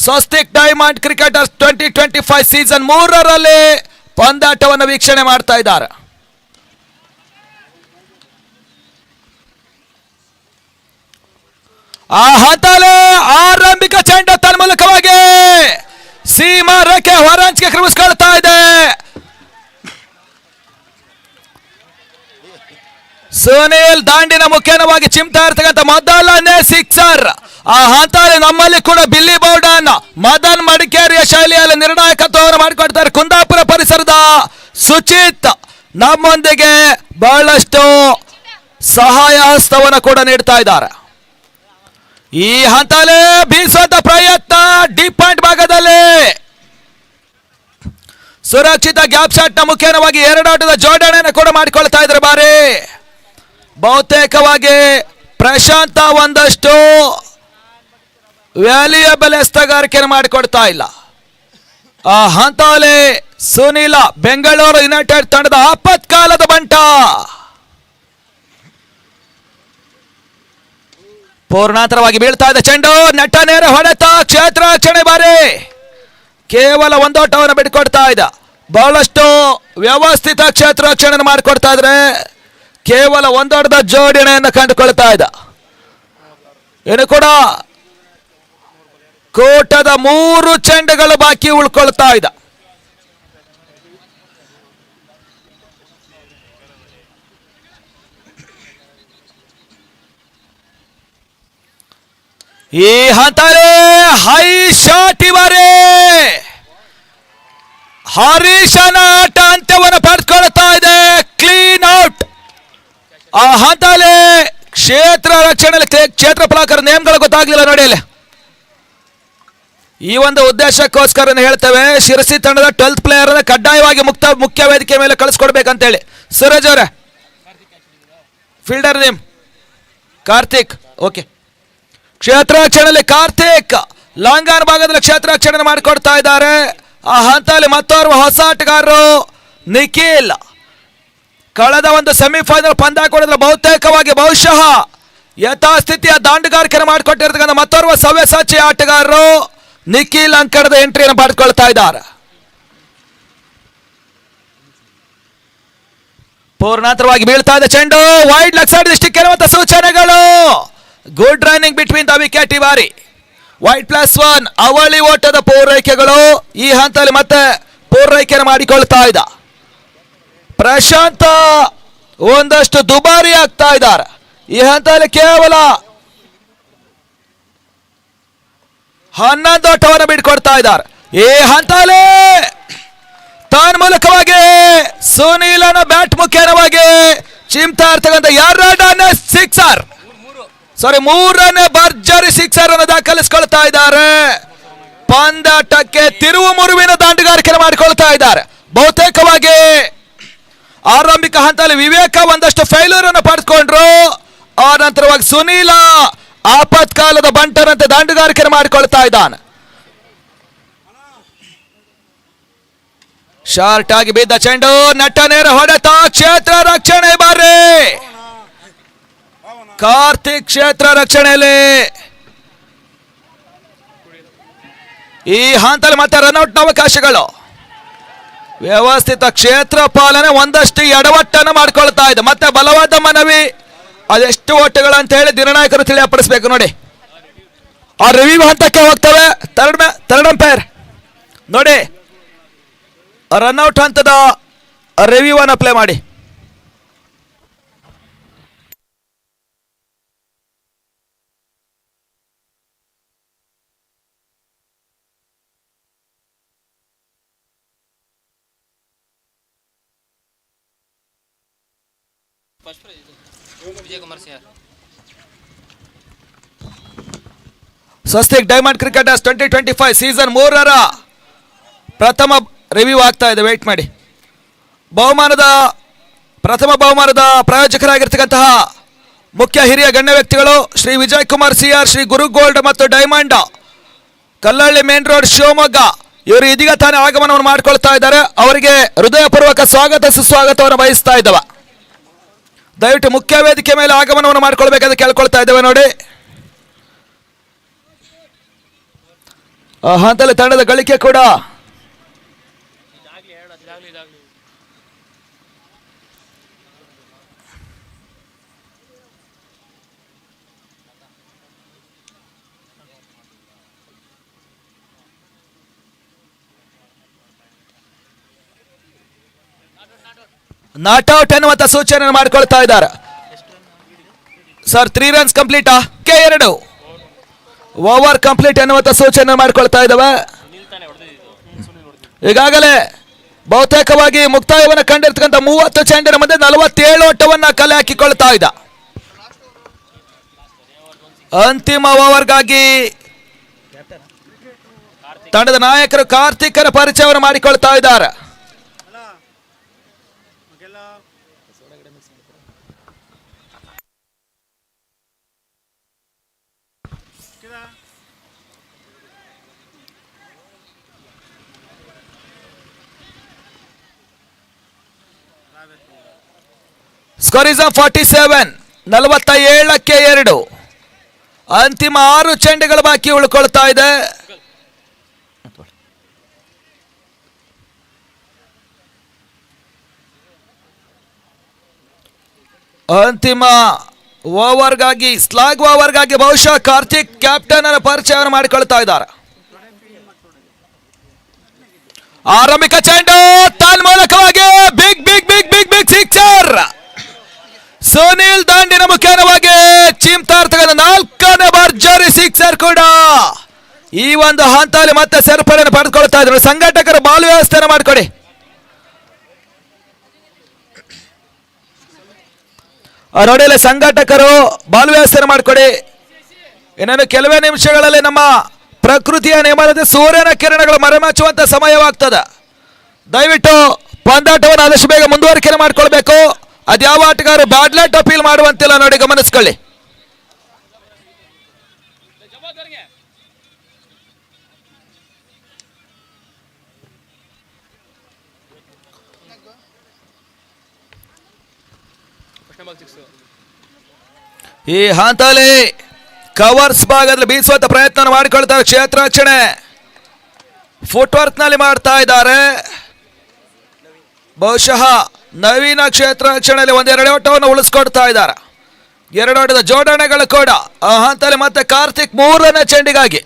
ಸ್ವಸ್ತಿಕ್ ಡೈಮಂಡ್ ಕ್ರಿಕೆಟರ್ಸ್ 2025 ಸೀಸನ್ 3ರಲ್ಲಿ ಪಂದ್ಯಾಟವನ್ನು ವೀಕ್ಷಣೆ ಮಾಡ್ತಾ ಇದ್ದಾರೆ. ಆ ಹಂತದಲ್ಲಿ ಆರಂಭಿಕ ಚೆಂಡು ತನ್ಮೂಲಕವಾಗಿ ಸೀಮಾ ರೇಖೆ ಹೊರಂಚಿಗೆ ಕ್ರಮಿಸ್ಕೊಳ್ತಾ ಇದೆ. ಸುನೀಲ್ ದಾಂಡಿನ ಮುಖೇನವಾಗಿ ಚಿಮ್ತಾ ಇರ್ತಕ್ಕಂಥ ಮೊದಲನೇ ಸಿಕ್ಸರ್. ಆ ಹಂತದಲ್ಲಿ ನಮ್ಮಲ್ಲಿ ಕೂಡ ಬಿಲ್ಲಿ ಬೌಡನ್ ಮದನ್ ಮಡಿಕೇರಿಯ ಶೈಲಿಯಲ್ಲಿ ನಿರ್ಣಾಯಕತ್ವವನ್ನು ಮಾಡಿಕೊಡ್ತಾರೆ. ಕುಂದಾಪುರ ಪರಿಸರದ ಸುಚಿತ್ ನಮ್ಮೊಂದಿಗೆ ಬಹಳಷ್ಟು ಸಹಾಯ ಹಸ್ತವನ್ನು ಕೂಡ ನೀಡ್ತಾ ಇದ್ದಾರೆ. ಈ ಹಂತದಲ್ಲಿ ಬೀಸುವಂತ ಪ್ರಯತ್ನ ಡೀಪ್ ಪಾಯಿಂಟ್ ಭಾಗದಲ್ಲಿ ಸುರಕ್ಷಿತ ಗ್ಯಾಪ್ ಶಾಟ್ ನ ಮುಖೇನವಾಗಿ 2 ಆಟದ ಜೋಡಣೆಯನ್ನು ಕೂಡ ಮಾಡಿಕೊಳ್ತಾ ಇದ್ದಾರೆ. ಬಾರಿ ಬಹುತೇಕವಾಗಿ ಪ್ರಶಾಂತ ಒಂದಷ್ಟು ವ್ಯಾಲ್ಯೂಯಬಲ್ ಎಸ್ತಗಾರಿಕೆಯನ್ನು ಮಾಡಿಕೊಡ್ತಾ ಇಲ್ಲ. ಆ ಹಂತದಲ್ಲಿ ಸುನೀಲ ಬೆಂಗಳೂರು ಯುನೈಟೆಡ್ ತಂಡದ ಆಪತ್ಕಾಲದ ಬಂಟ. ಪೂರ್ಣಾಂತರವಾಗಿ ಬೀಳ್ತಾ ಇದೆ ಚೆಂಡು, ನೆಟ್ಟ ನೇರ ಹೊಡೆತ, ಕ್ಷೇತ್ರ ರಕ್ಷಣೆ. ಬಾರಿ ಕೇವಲ 1 ಓಟವನ್ನು ಬಿಟ್ಕೊಡ್ತಾ ಇದ್ದ. ಬಹಳಷ್ಟು ವ್ಯವಸ್ಥಿತ ಕ್ಷೇತ್ರ ರಕ್ಷಣೆ ಮಾಡಿಕೊಡ್ತಾ ಇದ್ರೆ ಕೇವಲ 1 ಓಟದ ಜೋಡಣೆಯನ್ನು ಕಂಡುಕೊಳ್ತಾ ಇದ್ದ. ಇನ್ನು ಕೂಡ ಕೂಟದ 3 ಚೆಂಡುಗಳು ಬಾಕಿ ಉಳ್ಕೊಳ್ತಾ ಇದ್ದ. ಈ ಹಂತದಲ್ಲಿ ಹೈ ಶಾಟ್ ಇವರೇ ಹರೀಶನ ಆಟ ಅಂತ್ಯವನ್ನು ಪಡೆದುಕೊಳ್ತಾ ಇದೆ. Clean out. ಆ ಹಂತದಲ್ಲಿ ಕ್ಷೇತ್ರ ರಕ್ಷಣೆಯಲ್ಲಿ ಕ್ಷೇತ್ರ ಪಾಲಕರ ನೇಮಗಳು ಗೊತ್ತಾಗ್ಲಿಲ್ಲ ನೋಡಿ. ಅಲ್ಲಿ ಈ ಒಂದು ಉದ್ದೇಶಕ್ಕೋಸ್ಕರ ಹೇಳ್ತೇವೆ, ಶಿರಸಿ ತಂಡದ 12th ಪ್ಲೇಯರ್ ಅನ್ನ ಕಡ್ಡಾಯವಾಗಿ ಮುಖ್ಯ ವೇದಿಕೆ ಮೇಲೆ ಕಳಿಸ್ಕೊಡ್ಬೇಕಂತೇಳಿ. ಸೂರಜ್ ಅವರೇ, ಫೀಲ್ಡರ್ ನೇಮ್ ಕಾರ್ತಿಕ್. ಓಕೆ, ಕ್ಷೇತ್ರ ರಕ್ಷಣೆಯಲ್ಲಿ ಕಾರ್ತಿಕ್ ಲಾಂಗಾನ್ ಭಾಗದಲ್ಲಿ ಕ್ಷೇತ್ರ ರಕ್ಷಣೆ ಮಾಡಿಕೊಡ್ತಾ ಇದ್ದಾರೆ. ಆ ಹಂತದಲ್ಲಿ ಮತ್ತೋರ್ವ ಹೊಸ ಆಟಗಾರರು ನಿಖಿಲ್ ಕಳೆದ ಒಂದು ಸೆಮಿಫೈನಲ್ ಪಂದ್ಯಾಟದಲ್ಲಿ ಬಹುಶಃ ಯಥಾಸ್ಥಿತಿಯ ದಾಂಡುಗಾರಿಕೆಯನ್ನು ಮಾಡಿಕೊಟ್ಟಿರ್ತಕ್ಕಂಥ ಮತ್ತೋರ್ವ ಸವ್ಯಸಾಚಿ ಆಟಗಾರರು ನಿಖಿಲ್ ಅಂಕಣದ ಎಂಟ್ರಿಯನ್ನು ಪಡೆದುಕೊಳ್ತಾ ಇದ್ದಾರೆ. ಪೂರ್ಣಾಂತರವಾಗಿ ಬೀಳ್ತಾ ಇದೆ ಚೆಂಡು, ವೈಡ್ ಲೆಗ್ ಸೈಡ್ ಡಿಸ್ಟಿಕ್ ಎನ್ನುವಂತ ಸೂಚನೆಗಳು. Good running between the wicket ಈ ಬಾರಿ. ವೈಡ್+1 ಅವಳಿ ಓಟದ ಪೂರೈಕೆಗಳು ಈ ಹಂತದಲ್ಲಿ ಮತ್ತೆ ಪೂರೈಕೆಯನ್ನು ಮಾಡಿಕೊಳ್ತಾ ಇದ್ದ. ಪ್ರಶಾಂತ ಒಂದಷ್ಟು ದುಬಾರಿ ಆಗ್ತಾ ಇದ್ದಾರೆ ಈ ಹಂತದಲ್ಲಿ. ಕೇವಲ 11 ಓಟವನ್ನು ಬಿಟ್ಕೊಡ್ತಾ ಇದ್ದಾರೆ ಈ ಹಂತದಲ್ಲಿ. ತನ್ಮೂಲಕವಾಗಿ ಸುನೀಲನ ಬ್ಯಾಟ್ ಮುಖೇನವಾಗಿ ಚಿಮ್ತಾ ಇರ್ತಕ್ಕಂಥ 3 ಭರ್ಜರಿ ಸಿಕ್ಸರ್ ಅನ್ನು ದಾಖಲಿಸಿಕೊಳ್ತಾ ಇದ್ದಾರೆ. ಪಂದ್ಯಾಟಕ್ಕೆ ತಿರುವು ಮುರುವಿನ ದಾಂಡುಗಾರಿಕೆ ಮಾಡಿಕೊಳ್ತಾ ಇದ್ದಾರೆ. ಬಹುತೇಕವಾಗಿ ಆರಂಭಿಕ ಹಂತದಲ್ಲಿ ವಿವೇಕ ಒಂದಷ್ಟು ಫೇಲ್ಯೂರ್ ಅನ್ನು ಪಡೆದುಕೊಂಡ್ರು. ಆ ನಂತರವಾಗಿ ಸುನೀಲ ಆಪತ್ಕಾಲದ ಬಂಟರಂತೆ ದಾಂಡುಗಾರಿಕೆ ಮಾಡಿಕೊಳ್ತಾ ಇದ್ದಾನೆ. ಶಾರ್ಟ್ ಆಗಿ ಬಿದ್ದ ಚೆಂಡು, ನಟ ನೇರ ಹೊಡೆತ, ಕ್ಷೇತ್ರ ರಕ್ಷಣೆ ಬಾರಿ ಕಾರ್ತಿಕ್. ಕ್ಷೇತ್ರ ರಕ್ಷಣೆಯಲ್ಲಿ ಈ ಹಂತದಲ್ಲಿ ಮತ್ತೆ ರನ್ಔಟ್ ಅವಕಾಶಗಳು. ವ್ಯವಸ್ಥಿತ ಕ್ಷೇತ್ರ ಪಾಲನೆ ಒಂದಷ್ಟು ಎಡವಟ್ಟನ್ನು ಮಾಡಿಕೊಳ್ತಾ ಇದೆ. ಮತ್ತೆ ಬಲವಾದ ಮನವಿ, ಅದೆಷ್ಟು ಓಟಗಳು ಅಂತ ಹೇಳಿ ನಿರ್ಣಾಯಕರು ತಿಳಿಯಪಡಿಸಬೇಕು. ನೋಡಿ, ಆ ರಿವ್ಯೂ ಹಂತಕ್ಕೆ ಹೋಗ್ತವೆ. ಥರ್ಡ್ ಅಂಪೈರ್ ನೋಡಿ, ರನ್ಔಟ್ ಹಂತದ ರಿವ್ಯೂ ಅನ್ನು ಅಪ್ಲೈ ಮಾಡಿ. ಸ್ವಸ್ತಿಕ್ ಡೈಮಂಡ್ ಕ್ರಿಕೆಟರ್ಸ್ 2025 ಸೀಸನ್ 3ರ ಪ್ರಥಮ ರಿವ್ಯೂ ಆಗ್ತಾ ಇದೆ. ವೇಟ್ ಮಾಡಿ. ಪ್ರಥಮ ಬಹುಮಾನದ ಪ್ರಾಯೋಜಕರಾಗಿರ್ತಕ್ಕಂತಹ ಮುಖ್ಯ ಹಿರಿಯ ಗಣ್ಯ ವ್ಯಕ್ತಿಗಳು ಶ್ರೀ ವಿಜಯ್ ಕುಮಾರ್ CR, ಶ್ರೀ ಗುರು ಗೋಲ್ಡ್ ಮತ್ತು diamond, Kallahalli main road, Shivamogga. ಇವರು ಇದೀಗ ತಾನೇ ಆಗಮನವನ್ನು ಮಾಡಿಕೊಳ್ತಾ ಇದ್ದಾರೆ. ಅವರಿಗೆ ಹೃದಯಪೂರ್ವಕ ಸ್ವಾಗತ ಸುಸ್ವಾಗತವನ್ನು ಬಯಸ್ತಾ ಇದ್ದಾವೆ. ದಯವಿಟ್ಟು ಮುಖ್ಯ ವೇದಿಕೆ ಮೇಲೆ ಆಗಮನವನ್ನು ಮಾಡಿಕೊಳ್ಬೇಕಾದ್ರೆ ಕೇಳ್ಕೊಳ್ತಾ ಇದ್ದೇವೆ. ನೋಡಿ, ಹಂತಲ್ಲಿ ತಂಡದ ಗಳಿಕೆ ಕೂಡ ನಾಟ್ ಔಟ್ ಎನ್ನುವಂತ ಸೂಚನೆ ಮಾಡಿಕೊಳ್ತಾ ಇದ್ದಾರೆ. Sir 3 runs complete, 2 over complete ಎನ್ನುವಂತ ಸೂಚನೆ ಮಾಡಿಕೊಳ್ತಾ ಇದ್ದಾವೆ. ಈಗಾಗಲೇ ಬಹುತೇಕವಾಗಿ ಮುಕ್ತಾಯವನ್ನು ಕಂಡಿರ್ತಕ್ಕಂಥ 30 ಚೆಂಡಿನ ಮಧ್ಯೆ 47 ಓಟವನ್ನ ಕಲೆ ಹಾಕಿಕೊಳ್ತಾ ಇದ್ದ. ಅಂತಿಮ ಓವರ್ಗಾಗಿ ತಂಡದ ನಾಯಕರು ಕಾರ್ತಿಕರ ಪರಿಚಯವನ್ನು ಮಾಡಿಕೊಳ್ತಾ ಇದ್ದಾರೆ. Score is 47, 47ಕ್ಕೆ 2. ಅಂತಿಮ 6 ಚೆಂಡುಗಳು ಬಾಕಿ ಉಳ್ಕೊಳ್ತಾ ಇದೆ. ಅಂತಿಮ ಓವರ್ಗಾಗಿ, ಸ್ಲಾಗ್ ಓವರ್ಗಾಗಿ ಬಹುಶಃ ಕಾರ್ತಿಕ್ ಕ್ಯಾಪ್ಟನ್ ಅನ್ನ ಪರಿಚಯವನ್ನು ಮಾಡಿಕೊಳ್ತಾ ಇದ್ದಾರೆ. ಆರಂಭಿಕ ಚೆಂಡು ತನ್ಮೂಲಕವಾಗಿ big big big big big sixer. Sunil ದಾಂಡಿನ ಮುಖೇನವಾಗಿ ಚಿಮ್ತಾ ಇರ್ತಕ್ಕಂಥ 4ನೇ ಭರ್ಜರಿ ಸಿಕ್ಸರ್ ಕೂಡ ಈ ಒಂದು ಹಂತದಲ್ಲಿ ಮತ್ತೆ ಸೇರ್ಪಡೆಯನ್ನು ಪಡೆದುಕೊಳ್ತಾ ಇದ್ದಾರೆ. ಸಂಘಟಕರು ಬಾಲ್ ವ್ಯವಸ್ಥೆಯನ್ನು ಮಾಡಿಕೊಡಿ. ನೋಡಿ, ಸಂಘಟಕರು ಬಾಲ್ ವ್ಯವಸ್ಥೆಯನ್ನು ಮಾಡಿಕೊಡಿ. ಇನ್ನೇನು ಕೆಲವೇ ನಿಮಿಷಗಳಲ್ಲಿ ನಮ್ಮ ಪ್ರಕೃತಿಯ ನಿಯಮದಂತೆ ಸೂರ್ಯನ ಕಿರಣಗಳು ಮರೆಮಾಚುವಂತ ಸಮಯವಾಗ್ತದೆ. ದಯವಿಟ್ಟು ಪಂದ್ಯಾಟವನ್ನು ಆದಷ್ಟು ಬೇಗ ಮುಂದುವರಿಕೆ ಮಾಡಿಕೊಳ್ಬೇಕು. ಅದ್ಯಾವ ಆಟಗಾರರು ಬ್ಯಾಡ್ಲೆಟ್ ಅಪೀಲ್ ಮಾಡುವಂತಿಲ್ಲ ನೋಡಿ, ಗಮನಿಸ್ಕೊಳ್ಳಿ. ಈ ಹಂತದಲ್ಲಿ ಕವರ್ಸ್ ಭಾಗದಲ್ಲಿ ಬೀಸುವಂತ ಪ್ರಯತ್ನ ಮಾಡಿಕೊಳ್ತಾರೆ ಕ್ಷೇತ್ರ ರಕ್ಷಣೆ. ಫುಟ್ವರ್ಕ್ ನಲ್ಲಿ ಮಾಡ್ತಾ ಇದ್ದಾರೆ. ಬಹುಶಃ ನವೀನ ಕ್ಷೇತ್ರ ರಕ್ಷಣೆಯಲ್ಲಿ ಒಂದೆರಡು ಓಟವನ್ನು ಉಳಿಸ್ಕೊಡ್ತಾ ಇದ್ದಾರೆ. ಎರಡು ಓಟದ ಜೋಡಣೆಗಳು ಕೂಡ ಆ ಹಂತದಲ್ಲಿ ಮತ್ತೆ ಕಾರ್ತಿಕ್ ಮೂರನೇ ಚೆಂಡಿಗಾಗಿ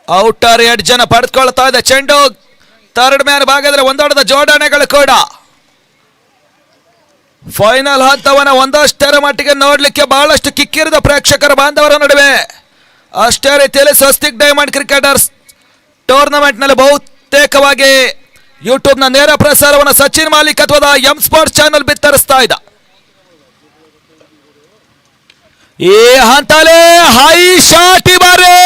ಔಟರ್ ಎಡ್ಜ್ ಅನ್ನು ಪಡೆದುಕೊಳ್ತಾ ಇದೆ ಚೆಂಡು. ಥರ್ಡ್ ಮ್ಯಾನ್ ಭಾಗದಲ್ಲಿ ಒಂದೊಡದ ಜೋಡಣೆಗಳು ಕೂಡ ಫೈನಲ್ ಹಂತವನ್ನ ಒಂದಷ್ಟರ ಮಟ್ಟಿಗೆ ನೋಡ್ಲಿಕ್ಕೆ ಬಹಳಷ್ಟು ಕಿಕ್ಕಿರಿದ ಪ್ರೇಕ್ಷಕರ ಬಾಂಧವರ ನಡುವೆ. ಅಷ್ಟೇ ರೀತಿಯಲ್ಲಿ ಸ್ವಸ್ತಿಕ್ ಡೈಮಂಡ್ ಕ್ರಿಕೆಟರ್ಸ್ ಟೂರ್ನಮೆಂಟ್ ನಲ್ಲಿ ಬಹುತೇಕವಾಗಿ ಯೂಟ್ಯೂಬ್ ನ ನೇರ ಪ್ರಸಾರವನ್ನು ಸಚಿನ್ ಮಾಲೀಕತ್ವದ ಎಂ ಸ್ಪೋರ್ಟ್ಸ್ ಚಾನೆಲ್ ಬಿತ್ತರಿಸ್ತಾ ಇದ್ದ. ಈ ಹಂತಲೇ ಹೈ ಶಾಟ್ ಬಾರಿ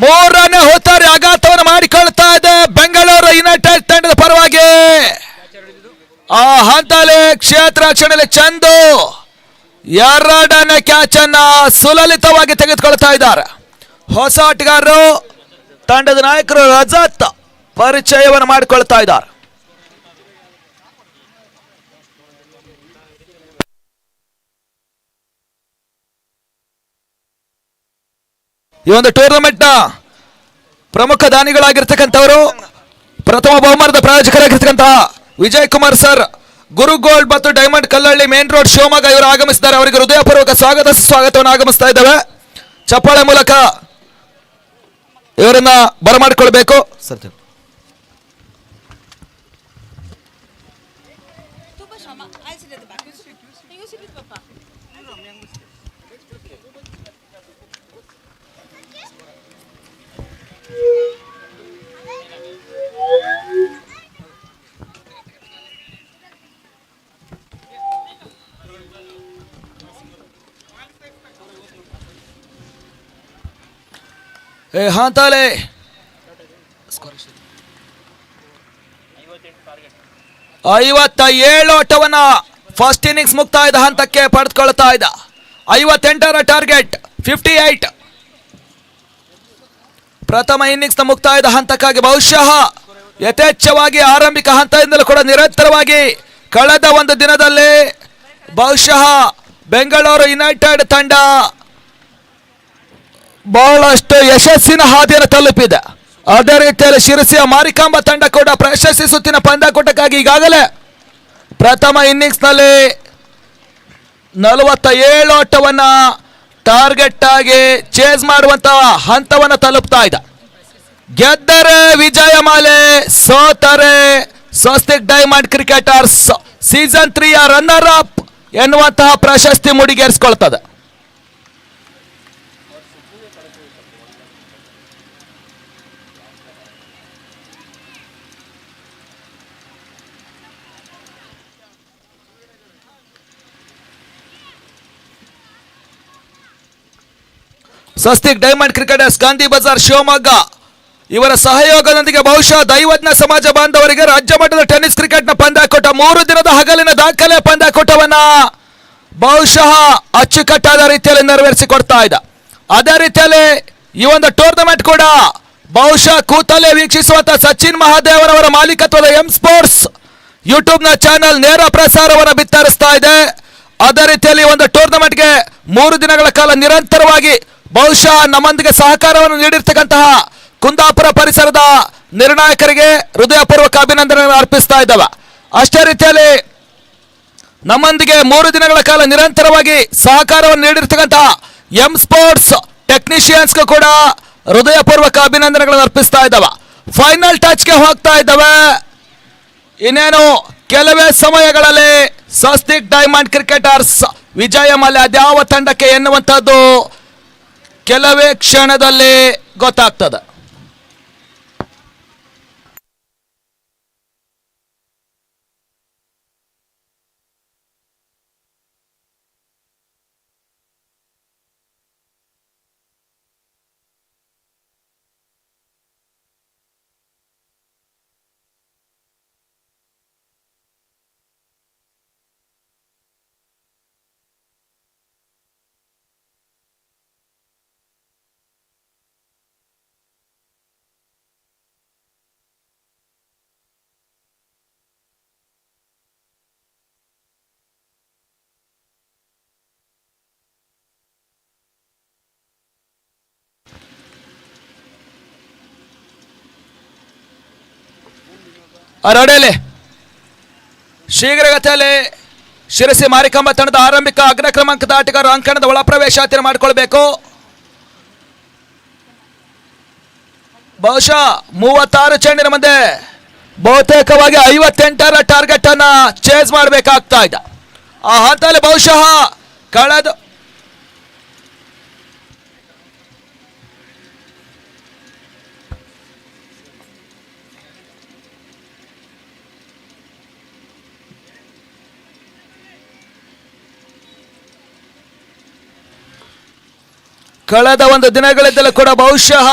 ಮೂರನೇ ಹುತ್ತಾರಿ ಆಘಾತವನ್ನು ಮಾಡಿಕೊಳ್ತಾ ಇದೆ ಬೆಂಗಳೂರು ಯುನೈಟೆಡ್ ತಂಡದ ಪರವಾಗಿ. ಆ ಹಂತಲೇ ಕ್ಷೇತ್ರ ರಕ್ಷಣೆಯಲ್ಲಿ ಚಂದು ಎರಡನೇ ಕ್ಯಾಚ್ ಅನ್ನ ಸುಲಲಿತವಾಗಿ ತೆಗೆದುಕೊಳ್ತಾ ಇದ್ದಾರೆ. ಹೊಸ ಆಟಗಾರರು ತಂಡದ ನಾಯಕರು ರಜತ್ ಪರಿಚಯವನ್ನು ಮಾಡಿಕೊಳ್ತಾ ಇದ್ದಾರೆ. ಈ ಒಂದು ಟೂರ್ನಮೆಂಟ್ ನ ಪ್ರಮುಖ ದಾನಿಗಳಾಗಿರ್ತಕ್ಕಂಥವರು ಪ್ರಥಮ ಬಹುಮಾನದ ಪ್ರಾಯೋಜಕರಾಗಿರ್ತಕ್ಕಂತಹ ವಿಜಯ್ ಕುಮಾರ್ ಸರ್, ಗುರು ಗೋಲ್ಡ್ ಮತ್ತು diamond Kallahalli main road Shivamogga ಇವರು ಆಗಮಿಸಿದ್ದಾರೆ. ಅವರಿಗೆ ಹೃದಯಪೂರ್ವಕ ಸ್ವಾಗತವನ್ನು ಆಗಮಿಸ್ತಾ ಇದ್ದೇವೆ. ಚಪ್ಪಾಳೆ ಮೂಲಕ ಇವರನ್ನ ಬರಮಾಡಿಕೊಳ್ಬೇಕು ಸರ್. ಹಂತಲೇ 57 ಓಟವನ್ನ ಫಸ್ಟ್ ಇನ್ನಿಂಗ್ಸ್ ಮುಕ್ತಾಯದ ಹಂತಕ್ಕೆ ಪಡೆದುಕೊಳ್ತಾ ಇದ್ದ. 58ರ ಟಾರ್ಗೆಟ್ 58. ಪ್ರಥಮ ಇನ್ನಿಂಗ್ಸ್ ನ ಮುಕ್ತಾಯದ ಹಂತಕ್ಕಾಗಿ ಬಹುಶಃ ಯಥೇಚ್ಛವಾಗಿ ಆರಂಭಿಕ ಹಂತದಿಂದಲೂ ಕೂಡ ನಿರಂತರವಾಗಿ ಕಳೆದ ಒಂದು ದಿನದಲ್ಲಿ ಬಹುಶಃ ಬೆಂಗಳೂರು ಯುನೈಟೆಡ್ ತಂಡ ಬಹಳಷ್ಟು ಯಶಸ್ಸಿನ ಹಾದಿಯನ್ನು ತಲುಪಿದೆ. ಅದೇ ರೀತಿಯಲ್ಲಿ ಶಿರಸಿಯ ಮಾರಿಕಾಂಬಾ ತಂಡ ಕೂಡ ಪ್ರಶಸ್ತಿ ಸುತ್ತಿನ ಪಂದ್ಯಾಕೂಟಕ್ಕಾಗಿ ಈಗಾಗಲೇ ಪ್ರಥಮ ಇನ್ನಿಂಗ್ಸ್ ನಲ್ಲಿ 47 ಓಟವನ್ನ ಟಾರ್ಗೆಟ್ ಆಗಿ ಚೇಸ್ ಮಾಡುವಂತಹ ಹಂತವನ್ನು ತಲುಪ್ತಾ ಇದೆ. ಗೆದ್ದರೆ ವಿಜಯಮಾಲೆ, ಸೋತರೆ ಸ್ವಸ್ತಿಕ್ ಡೈಮಂಡ್ ಕ್ರಿಕೆಟರ್ಸ್ ಸೀಸನ್ 3ಯ ರನ್ನರ್ ಅಪ್ ಎನ್ನುವಂತಹ ಪ್ರಶಸ್ತಿ ಮುಡಿಗೇರಿಸಿಕೊಳ್ತದೆ. ಸ್ವಸ್ತಿಕ್ ಡೈಮಂಡ್ ಕ್ರಿಕೆಟರ್ಸ್ ಗಾಂಧಿ ಬಜಾರ್ ಶಿವಮೊಗ್ಗ ಇವರ ಸಹಯೋಗದೊಂದಿಗೆ ಬಹುಶಃ ದೈವಜ್ಞ ಸಮಾಜ ಬಾಂಧವರಿಗೆ ರಾಜ್ಯ ಮಟ್ಟದ ಟೆನ್ನಿಸ್ ಕ್ರಿಕೆಟ್ನ ಪಂದ್ಯಾಕೂಟ 3 ದಿನದ ಹಗಲಿನ ದಾಖಲೆ ಪಂದ್ಯಾಕೂಟವನ್ನ ಬಹುಶಃ ಅಚ್ಚುಕಟ್ಟಾದ ರೀತಿಯಲ್ಲಿ ನೆರವೇರಿಸಿಕೊಡ್ತಾ ಇದೆ. ಅದೇ ರೀತಿಯಲ್ಲಿ ಈ ಒಂದು ಟೂರ್ನಮೆಂಟ್ ಕೂಡ ಬಹುಶಃ ಕೂತಲ್ಲೇ ವೀಕ್ಷಿಸುವಂತಹ ಸಚಿನ್ ಮಹಾದೇವರವರ ಮಾಲೀಕತ್ವದ ಎಂ ಸ್ಪೋರ್ಟ್ಸ್ ಯೂಟ್ಯೂಬ್ ನ ಚಾನೆಲ್ ನೇರ ಪ್ರಸಾರವನ್ನು ಬಿತ್ತರಿಸ್ತಾ ಇದೆ. ಅದೇ ರೀತಿಯಲ್ಲಿ ಒಂದು ಟೂರ್ನಮೆಂಟ್ಗೆ 3 ದಿನಗಳ ಕಾಲ ನಿರಂತರವಾಗಿ ಬಹುಶಃ ನಮ್ಮೊಂದಿಗೆ ಸಹಕಾರವನ್ನು ನೀಡಿರ್ತಕ್ಕಂತಹ ಕುಂದಾಪುರ ಪರಿಸರದ ನಿರ್ಣಾಯಕರಿಗೆ ಹೃದಯಪೂರ್ವಕ ಅಭಿನಂದನೆ ಅರ್ಪಿಸ್ತಾ ಇದ್ದಾವೆ. ಅಷ್ಟೇ ರೀತಿಯಲ್ಲಿ ನಮ್ಮೊಂದಿಗೆ 3 ದಿನಗಳ ಕಾಲ ನಿರಂತರವಾಗಿ ಸಹಕಾರವನ್ನು ನೀಡಿರ್ತಕ್ಕಂತಹ ಎಂ ಸ್ಪೋರ್ಟ್ಸ್ ಟೆಕ್ನಿಷಿಯನ್ಸ್ಗೂ ಕೂಡ ಹೃದಯಪೂರ್ವಕ ಅಭಿನಂದನೆಗಳನ್ನು ಅರ್ಪಿಸ್ತಾ ಇದ್ದಾವೆ. ಫೈನಲ್ ಟಚ್ಗೆ ಹೋಗ್ತಾ ಇದ್ದಾವೆ. ಇನ್ನೇನು ಕೆಲವೇ ಸಮಯಗಳಲ್ಲಿ ಸ್ವಸ್ತಿಕ್ ಡೈಮಂಡ್ ಕ್ರಿಕೆಟರ್ಸ್ ವಿಜಯಮಾಲೆ ಅದ್ಯಾವ ತಂಡಕ್ಕೆ ಎನ್ನುವಂಥದ್ದು ಕೆಲವೇ ಕ್ಷಣದಲ್ಲಿ ಗೊತ್ತಾಗ್ತದೆ. ರೊಡೆಲೆ ಶೀಘ್ರಗತಿಯಲ್ಲಿ ಶಿರಸಿ ಮಾರಿಕಂಬ ತಂಡದ ಆರಂಭಿಕ ಅಗ್ರ ಕ್ರಮಾಂಕದ ಆಟಗಾರರು ಅಂಕಣದ ಒಳ ಪ್ರವೇಶಾತಿಯನ್ನು ಮಾಡಿಕೊಳ್ಬೇಕು. ಬಹುಶಃ 36 ಚೆಂಡಿನ ಮುಂದೆ ಬಹುತೇಕವಾಗಿ 58ರ ಟಾರ್ಗೆಟ್ ಅನ್ನ ಚೇಸ್ ಮಾಡಬೇಕಾಗ್ತಾ ಇದೆ. ಆ ಹಂತದಲ್ಲಿ ಬಹುಶಃ ಕಳೆದ ಒಂದು ದಿನಗಳಿಂದಲೂ ಕೂಡ ಬಹುಶಃ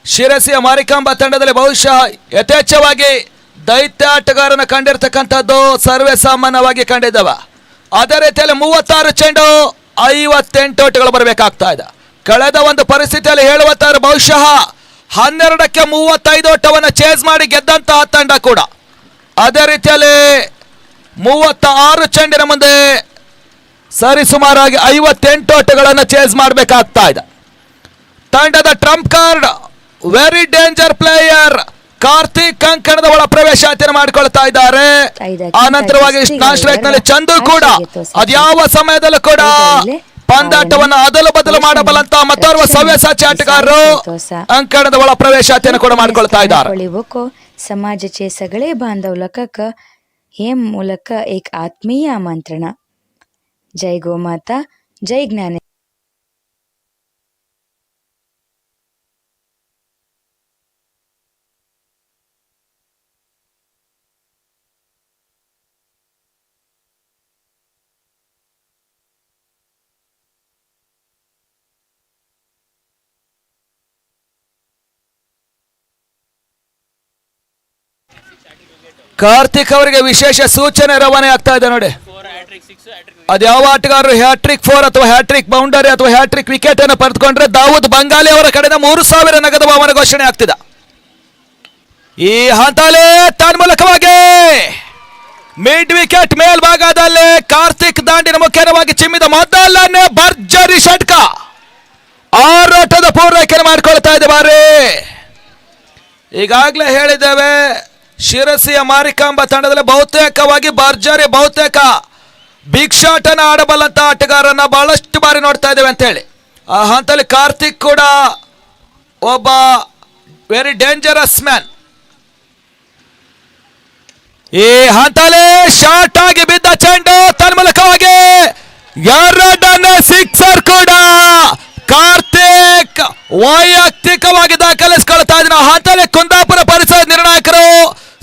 ಶಿರಸಿಯ ಮಾರಿಕಾಂಬಾ ತಂಡದಲ್ಲಿ ಬಹುಶಃ ಯಥೇಚ್ಛವಾಗಿ ದೈತ್ಯ ಆಟಗಾರನ ಕಂಡಿರ್ತಕ್ಕಂಥದ್ದು ಸರ್ವೇ ಸಾಮಾನ್ಯವಾಗಿ ಕಂಡಿದ್ದಾವ. ಅದೇ ರೀತಿಯಲ್ಲಿ 36 ಚೆಂಡು 58 ಓಟಗಳು ಬರಬೇಕಾಗ್ತಾ ಇದೆ. ಕಳೆದ ಒಂದು ಪರಿಸ್ಥಿತಿಯಲ್ಲಿ ಹೇಳುವಂತಾರೆ ಬಹುಶಃ 12ಕ್ಕೆ 35 ಓಟವನ್ನು ಚೇಸ್ ಮಾಡಿ ಗೆದ್ದಂತಹ ತಂಡ ಕೂಡ ಅದೇ ರೀತಿಯಲ್ಲಿ 36 ಚೆಂಡಿನ ಮುಂದೆ ಸರಿಸುಮಾರಾಗಿ 58 ಓಟಗಳನ್ನು ಚೇಸ್ ಮಾಡಬೇಕಾಗ್ತಾ ಇದೆ. ತಂಡದ trump card very danger player Karthik ಕಂಕಣದ ಒಳ ಪ್ರವೇಶಾತಿಯನ್ನು ಮಾಡಿಕೊಳ್ತಾ ಇದ್ದಾರೆ. ಆನಂತರವಾಗಿ ಸ್ಟ್ರೈಕ್ ನಲ್ಲಿ ಚಂದು ಕೂಡ ಅದ್ಯಾವ ಸಮಯದಲ್ಲೂ ಕೂಡ ಪಂದಾಟವನ್ನು ಅದಲು ಬದಲು ಮಾಡಬಲ್ಲಂತ ಮತ್ತೋರ್ವ ಸವ್ಯಸಾಚಿ ಆಟಗಾರರು ಅಂಕಣದ ಒಳ ಪ್ರವೇಶಾತಿಯನ್ನು ಕೂಡ ಮಾಡಿಕೊಳ್ತಾ ಇದ್ದಾರೆ. समाजाचे सगळे बांधव लोकांक हे ಮೂಲಕ एक आत्मीय आमंत्रण. जय गोमाता, जय ज्ञाने. ಕಾರ್ತಿಕ್ ಅವರಿಗೆ ವಿಶೇಷ ಸೂಚನೆ ರವಾನೆ ಆಗ್ತಾ ಇದೆ ನೋಡಿ. ಅದ್ಯಾವ ಆಟಗಾರರು ಹ್ಯಾಟ್ರಿಕ್ 4 ಅಥವಾ ಹ್ಯಾಟ್ರಿಕ್ ಬೌಂಡರಿ ಅಥವಾ ಹ್ಯಾಟ್ರಿಕ್ ವಿಕೆಟ್ ಅನ್ನು ಪಡೆದುಕೊಂಡ್ರೆ ದಾವೂದ್ ಬಂಗಾಲಿ ಅವರ ಕಡೆಯಿಂದ 3000 ನಗದು ಬಹುಮಾನ ಘೋಷಣೆ ಆಗ್ತಿದೆ. ಈ ಹಂತದಲ್ಲಿ ತನ್ಮೂಲಕವಾಗಿ ಮಿಡ್ ವಿಕೆಟ್ ಮೇಲ್ಭಾಗದಲ್ಲಿ ಕಾರ್ತಿಕ್ ದಾಂಡಿನ ಮುಖ್ಯವಾಗಿ ಚಿಮ್ಮಿದ ಮೊದಲನೇ ಭರ್ಜರಿ ಷಟ್ಕ 6 ಓಟದ ಪೂರೈಕೆ ಮಾಡಿಕೊಳ್ತಾ ಇದೆ ಬಾರಿ. ಈಗಾಗಲೇ ಹೇಳಿದ್ದೇವೆ ಶಿರಸಿಯ ಮಾರಿಕಾಂಬಾ ತಂಡದಲ್ಲಿ ಬಹುತೇಕವಾಗಿ ಭರ್ಜರಿ ಬಹುತೇಕ ಬಿಗ್ ಶಾಟ್ ಅನ್ನು ಆಡಬಲ್ಲಂತ ಆಟಗಾರನ ಬಹಳಷ್ಟು ಬಾರಿ ನೋಡ್ತಾ ಇದ್ದೇವೆ ಅಂತ ಹೇಳಿ. ಆ ಹಂತದಲ್ಲಿ ಕಾರ್ತಿಕ್ ಕೂಡ ಒಬ್ಬ ವೆರಿ ಡೇಂಜರಸ್ ಮ್ಯಾನ್. ಈ ಹಂತದಲ್ಲಿ ಶಾರ್ಟ್ ಆಗಿ ಬಿದ್ದ ಚೆಂಡು ತನ್ಮೂಲಕವಾಗಿ ಎರಡನೇ ಸಿಕ್ಸರ್ ಕೂಡ ಕಾರ್ತಿಕ್ ವೈಯಕ್ತಿಕವಾಗಿ ದಾಖಲಿಸಿಕೊಳ್ತಾ ಇದ್ರು. ಹಂತದಲ್ಲಿ ಕುಂದಾಪುರ ಪರಿಸರ ನಿರ್ಣಾಯಕರು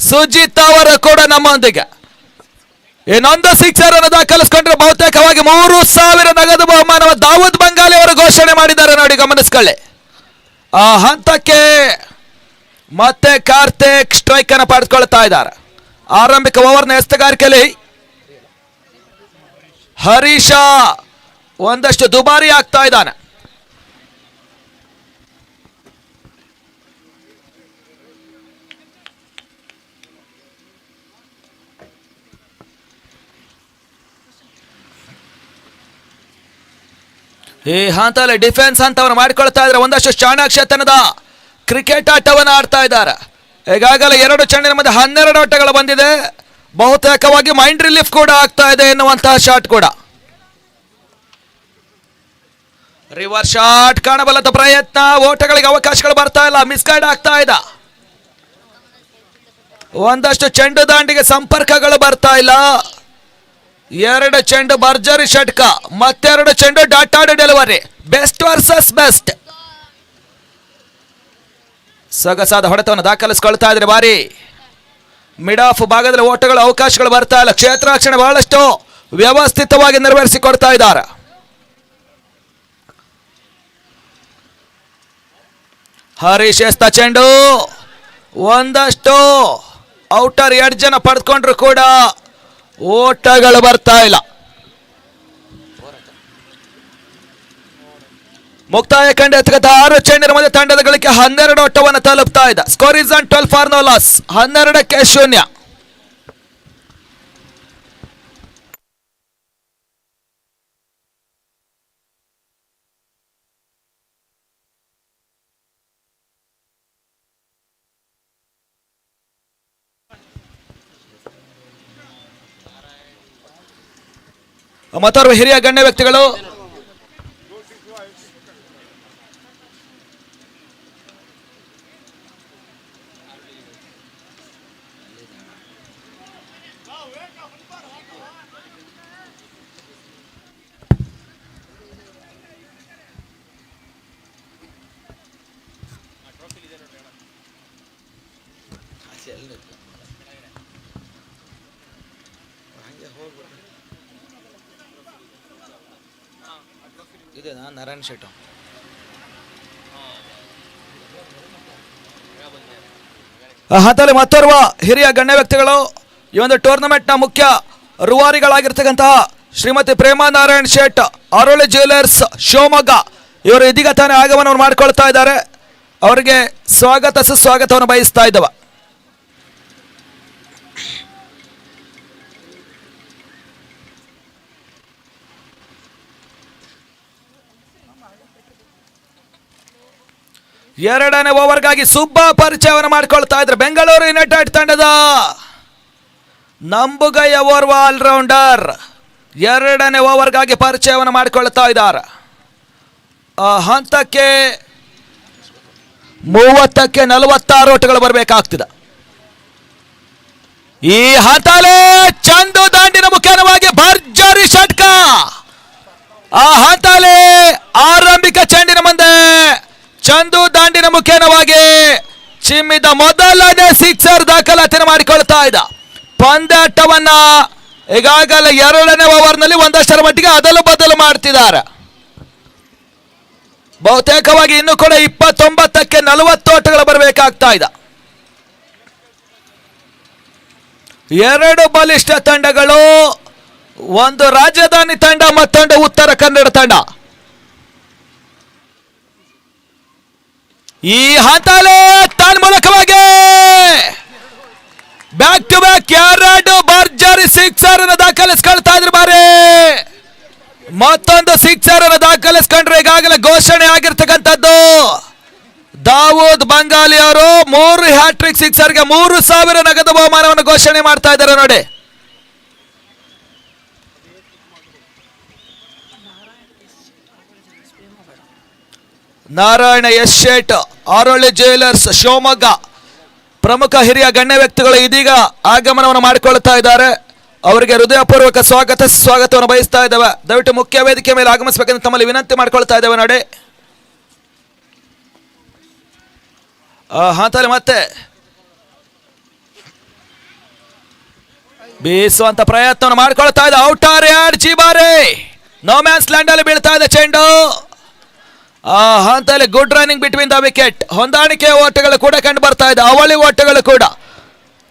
ಸುಜಿತ್ ಅವರು ಕೂಡ ನಮ್ಮೊಂದಿಗೆ ಇನ್ನೊಂದು ಸಿಕ್ಸರ್ ಅನ್ನು ದಾಖಲಿಸಿಕೊಂಡ್ರೆ ಬಹುತೇಕವಾಗಿ 3000 ನಗದು ಬಹುಮಾನ ದಾವೂದ್ ಬಂಗಾಲಿ ಅವರು ಘೋಷಣೆ ಮಾಡಿದ್ದಾರೆ ನೋಡಿ, ಗಮನಿಸ್ಕೊಳ್ಳಿ. ಆ ಹಂತಕ್ಕೆ ಮತ್ತೆ ಕಾರ್ತಿಕ್ ಸ್ಟ್ರೈಕ್ ಅನ್ನು ಪಡೆದುಕೊಳ್ತಾ ಇದ್ದಾರೆ. ಆರಂಭಿಕ ಓವರ್ನ ಎಸ್ತಗಾರಿಕೆಯಲ್ಲಿ ಹರೀಶ ಒಂದಷ್ಟು ದುಬಾರಿ ಆಗ್ತಾ ಇದ್ದಾನೆ. ಈ ಹಂತದಲ್ಲಿ ಡಿಫೆನ್ಸ್ ಹಂತವನ್ನು ಮಾಡಿಕೊಳ್ತಾ ಇದ್ದಾರೆ. ಒಂದಷ್ಟು ಚಾಣಾಕ್ಷತನದ ಕ್ರಿಕೆಟ್ ಆಟವನ್ನು ಆಡ್ತಾ ಇದ್ದಾರೆ. ಈಗಾಗಲೇ 2 ಚೆಂಡಿನ ಮಧ್ಯೆ 12 ಓಟಗಳು ಬಂದಿದೆ. ಬಹುತೇಕವಾಗಿ ಮೈಂಡ್ ರಿಲೀಫ್ ಕೂಡ ಆಗ್ತಾ ಇದೆ ಎನ್ನುವಂತಹ ಶಾಟ್ ಕೂಡ. ರಿವರ್ಸ್ ಶಾಟ್ ಕಾಣಬಲ್ಲದ ಪ್ರಯತ್ನ, ಓಟಗಳಿಗೆ ಅವಕಾಶಗಳು ಬರ್ತಾ ಇಲ್ಲ, ಮಿಸ್ಗೈಡ್ ಆಗ್ತಾ ಇದೆ. ಒಂದಷ್ಟು ಚೆಂಡು ದಾಂಡಿಗೆ ಸಂಪರ್ಕಗಳು ಬರ್ತಾ ಇಲ್ಲ. 2 ಚೆಂಡು ಭರ್ಜರಿ ಷಟ್ಕ, ಮತ್ತೆರಡು ಚೆಂಡು ಡಾಟಾಡ್ ಡೆಲಿವರಿ, ಬೆಸ್ಟ್ ವರ್ಸಸ್ ಬೆಸ್ಟ್. ಸೊಗಸಾದ ಹೊಡೆತವನ್ನು ದಾಖಲಿಸಿಕೊಳ್ತಾ ಇದ್ರೆ ಬಾರಿ. ಮಿಡ್ ಆಫ್ ಭಾಗದಲ್ಲಿ ಓಟಗಳ ಅವಕಾಶಗಳು ಬರ್ತಾ ಇಲ್ಲ. ಕ್ಷೇತ್ರ ರಕ್ಷಣೆ ಬಹಳಷ್ಟು ವ್ಯವಸ್ಥಿತವಾಗಿ ನೆರವೇರಿಸಿಕೊಡ್ತಾ ಇದ್ದಾರೆ. ಹರೀಶ್ ಎಸ್ತ ಚೆಂಡು ಒಂದಷ್ಟು ಔಟರ್ ಎಡ್ಜ್ ಅನ್ನು ಪಡೆದುಕೊಂಡ್ರು ಕೂಡ ಓಟಗಳು ಬರ್ತಾ ಇಲ್ಲ. ಮುಕ್ತಾಯ ಕಂಡ 6 ಚೆಂಡಿನ ಮಧ್ಯೆ ತಂಡದ ಗಳಿಕೆ 12 ಓಟವನ್ನು ತಲುಪ್ತಾ ಇದೆ. Score is on 12 for no loss, 12ಕ್ಕೆ 0. ಮತ್ತೋರ್ವ ಹಿರಿಯ ಗಣ್ಯ ವ್ಯಕ್ತಿಗಳು ಇದೇನಾ ನಾರಾಯಣ್ ಶೆಟ್ಟಿ ಹಂತಲ್ಲಿ ಮತ್ತೋರ್ವ ಹಿರಿಯ ಗಣ್ಯ ವ್ಯಕ್ತಿಗಳು ಈ ಒಂದು ಟೂರ್ನಮೆಂಟ್ನ ಮುಖ್ಯ ರೂವಾರಿಗಳಾಗಿರ್ತಕ್ಕಂತಹ ಶ್ರೀಮತಿ ಪ್ರೇಮಾ ನಾರಾಯಣ್ ಶೆಟ್ ಅರೋಳಿ ಜ್ಯುವೆಲರ್ಸ್ ಶಿವಮೊಗ್ಗ ಇವರು ಇದೀಗ ತಾನೇ ಆಗಮನವನ್ನು ಮಾಡಿಕೊಳ್ತಾ ಇದ್ದಾರೆ. ಅವರಿಗೆ ಸ್ವಾಗತ ಸುಸ್ವಾಗತವನ್ನು ಬಯಸ್ತಾ ಇದ್ದವ. ಎರಡನೇ ಓವರ್ಗಾಗಿ ಸುಬ್ಬ ಪರಿಚಯವನ್ನು ಮಾಡಿಕೊಳ್ತಾ ಇದ್ರು ಬೆಂಗಳೂರು ಯುನೈಟೆಡ್ ತಂಡದ ನಂಬುಗಯ್ಯ ಓರ್ವ ಆಲ್ರೌಂಡರ್. ಎರಡನೇ ಓವರ್ಗಾಗಿ ಪರಿಚಯವನ್ನು ಮಾಡಿಕೊಳ್ತಾ ಇದ್ದಾರೆ. ಹಂತಕ್ಕೆ 30ಕ್ಕೆ 46 ಓಟಗಳು ಬರಬೇಕಾಗ್ತದೆ. ಈ ಹಂತಲೇ ಚಂದು ದಾಂಡಿನ ಮುಖೇನವಾಗಿ ಭರ್ಜರಿ ಷಟ್ಕ. ಆ ಹಂತಲೇ ಆರಂಭಿಕ ಚೆಂಡಿನ ಮುಂದೆ ಚಂದು ದಾಂಡಿನ ಮುಖೇನವಾಗಿ ಚಿಮ್ಮಿದ ಮೊದಲನೇ ಸಿಕ್ಸರ್ ದಾಖಲಾತಿಯನ್ನು ಮಾಡಿಕೊಳ್ತಾ ಇದ್ದ. ಪಂದ್ಯಾಟವನ್ನ ಈಗಾಗಲೇ ಎರಡನೇ ಓವರ್ನಲ್ಲಿ ಒಂದಷ್ಟರ ಮಟ್ಟಿಗೆ ಅದಲು ಬದಲು ಮಾಡ್ತಿದ್ದಾರೆ. ಬಹುತೇಕವಾಗಿ ಇನ್ನು ಕೂಡ 29ಕ್ಕೆ 40 ಓಟಗಳು ಬರಬೇಕಾಗ್ತಾ ಇದೆ. ಎರಡು ಬಲಿಷ್ಠ ತಂಡಗಳು, ಒಂದು ರಾಜಧಾನಿ ತಂಡ ಮತ್ತೊಂದು ಉತ್ತರ ಕನ್ನಡ ತಂಡ. ಈ ಹಂತಲೇ ತನ್ಮೂಲಕವಾಗಿ ಬ್ಯಾಕ್ ಟು ಬ್ಯಾಕ್ ಎರಡು ಭರ್ಜರಿ ಸಿಕ್ಸರ್ ಅನ್ನು ದಾಖಲಿಸಿಕೊಳ್ತಾ ಇದ್ರು. ಬಾರಿ ಮತ್ತೊಂದು ಸಿಕ್ಸರ್ ಅನ್ನು ದಾಖಲಿಸಿಕೊಂಡ್ರೆ ಈಗಾಗಲೇ ಘೋಷಣೆ ಆಗಿರ್ತಕ್ಕಂಥದ್ದು ದಾವೂದ್ ಬಂಗಾಲಿ ಅವರು 3 ಹ್ಯಾಟ್ರಿಕ್ ಸಿಕ್ಸರ್ಗೆ 3000 ನಗದು ಬಹುಮಾನವನ್ನು ಘೋಷಣೆ ಮಾಡ್ತಾ ಇದ್ದಾರೆ ನೋಡಿ. ನಾರಾಯಣ ಎಸ್ ಶೇಟ್ ಅರೋಳಿ ಜ್ಯುವೆಲರ್ಸ್ ಶಿವಮೊಗ್ಗ ಪ್ರಮುಖ ಹಿರಿಯ ಗಣ್ಯ ವ್ಯಕ್ತಿಗಳು ಇದೀಗ ಆಗಮನವನ್ನು ಮಾಡಿಕೊಳ್ತಾ ಇದ್ದಾರೆ. ಅವರಿಗೆ ಹೃದಯಪೂರ್ವಕ ಸ್ವಾಗತವನ್ನು ಬಯಸ್ತಾ ಇದ್ದೇವೆ. ದಯವಿಟ್ಟು ಮುಖ್ಯ ವೇದಿಕೆ ಮೇಲೆ ಆಗಮಿಸಬೇಕೆಂದು ತಮ್ಮಲ್ಲಿ ವಿನಂತಿ ಮಾಡಿಕೊಳ್ತಾ ಇದ್ದೇವೆ ನೋಡಿ. ಹಂತಲ್ಲಿ ಮತ್ತೆ ಬೀಸುವಂತ ಪ್ರಯತ್ನವನ್ನು ಮಾಡಿಕೊಳ್ತಾ ಇದೆ. ಔಟಾರ್ ಯಾರ್ಡ್ ಜಿಬಾರೆ ನೋ ಮ್ಯಾನ್ಸ್ ಲ್ಯಾಂಡ್ ಅಲ್ಲಿ ಬೀಳ್ತಾ ಇದೆ ಚೆಂಡು. ಹಂತಲ್ಲಿ good running between the wicket. ಹೊಂದಾಣಿಕೆ ಓಟಗಳು ಕೂಡ ಕಂಡು ಬರ್ತಾ ಇದೆ, ಅವಳಿ ಓಟಗಳು ಕೂಡ.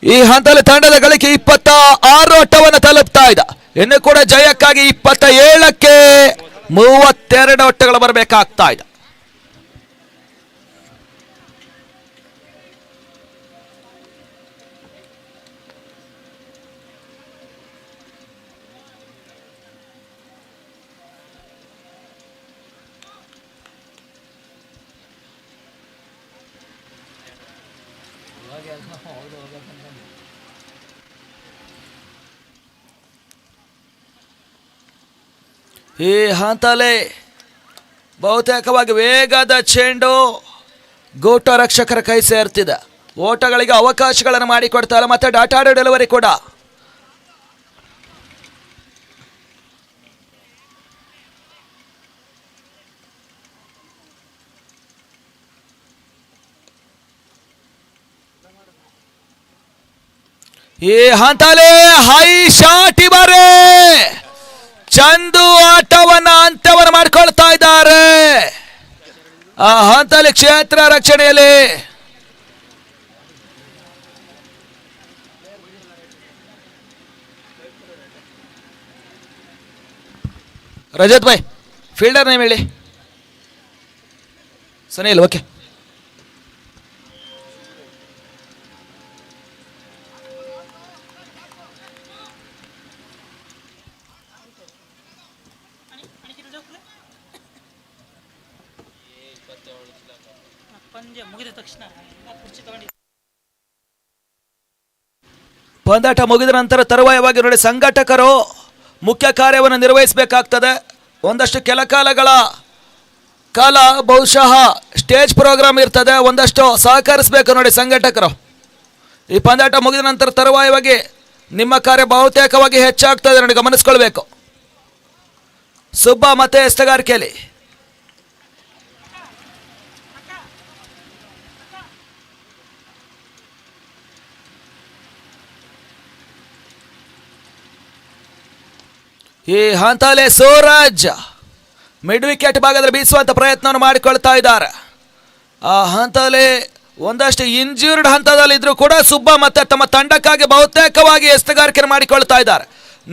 ಈ ಹಂತದಲ್ಲಿ ತಂಡದ ಗಳಿಕೆ 26 ಓಟವನ್ನು ತಲುಪ್ತಾ ಇದೆ. ಇನ್ನು ಕೂಡ ಜಯಕ್ಕಾಗಿ 27ಕ್ಕೆ 32 ಓಟಗಳು ಬರಬೇಕಾಗ್ತಾ ಇದೆ. ಈ ಹಂತಲೇ ಬಹುತೇಕವಾಗಿ ವೇಗದ ಚೆಂಡು ಗೂಟ ರಕ್ಷಕರ ಕೈ ಸೇರ್ತಿದೆ. ಓಟಗಳಿಗೆ ಅವಕಾಶಗಳನ್ನು ಮಾಡಿಕೊಡ್ತಾರೆ ಮತ್ತೆ ಡಾಟಾ ಡೆಲಿವರಿ ಕೂಡ. ಈ ಹಂತಲೇ ಹೈ ಶಾಟ್ ಇವರೇ ಚಂದು ಆಟವನ್ನ ಅಂತ್ಯವನ್ನು ಮಾಡಿಕೊಳ್ತಾ ಇದ್ದಾರೆ. ಆ ಹಂತದಲ್ಲಿ ಕ್ಷೇತ್ರ ರಕ್ಷಣೆಯಲ್ಲಿ ರಜತ್ ಭಾಯ್ ಫೀಲ್ಡರ್ ನೇಮ್ ಹೇಳಿ. ಸುನೀಲ್ ಓಕೆ. ಪಂದ್ಯಾಟ ಮುಗಿದ ನಂತರ ತರುವಾಯವಾಗಿ ನೋಡಿ ಸಂಘಟಕರು ಮುಖ್ಯ ಕಾರ್ಯವನ್ನು ನಿರ್ವಹಿಸಬೇಕಾಗ್ತದೆ. ಒಂದಷ್ಟು ಕಾಲ ಬಹುಶಃ ಸ್ಟೇಜ್ ಪ್ರೋಗ್ರಾಮ್ ಇರ್ತದೆ. ಒಂದಷ್ಟು ಸಹಕರಿಸಬೇಕು ನೋಡಿ ಸಂಘಟಕರು. ಈ ಪಂದ್ಯಾಟ ಮುಗಿದ ನಂತರ ತರುವಾಯವಾಗಿ ನಿಮ್ಮ ಕಾರ್ಯ ಬಹುತೇಕವಾಗಿ ಹೆಚ್ಚಾಗ್ತದೆ ನೋಡಿ, ಗಮನಿಸ್ಕೊಳ್ಬೇಕು. ಸುಬ್ಬ ಮತ್ತೆ ಎಸ್ತಗಾರಿಕೆಯಲ್ಲಿ ಈ ಹಂತದಲ್ಲಿ ಸೂರಜ್ ಮಿಡ್ ವಿಕೆಟ್ ಭಾಗದಲ್ಲಿ ಬೀಸುವಂತ ಪ್ರಯತ್ನವನ್ನು ಮಾಡಿಕೊಳ್ತಾ ಇದ್ದಾರೆ. ಆ ಹಂತದಲ್ಲಿ ಒಂದಷ್ಟು ಇಂಜೂರ್ಡ್ ಹಂತದಲ್ಲಿ ಇದ್ರೂ ಕೂಡ ಸುಬ್ಬ ಮತ್ತೆ ತಮ್ಮ ತಂಡಕ್ಕಾಗಿ ಬಹುತೇಕವಾಗಿ ಎಸ್ತಗಾರಿಕೆ ಮಾಡಿಕೊಳ್ತಾ ಇದ್ದಾರೆ.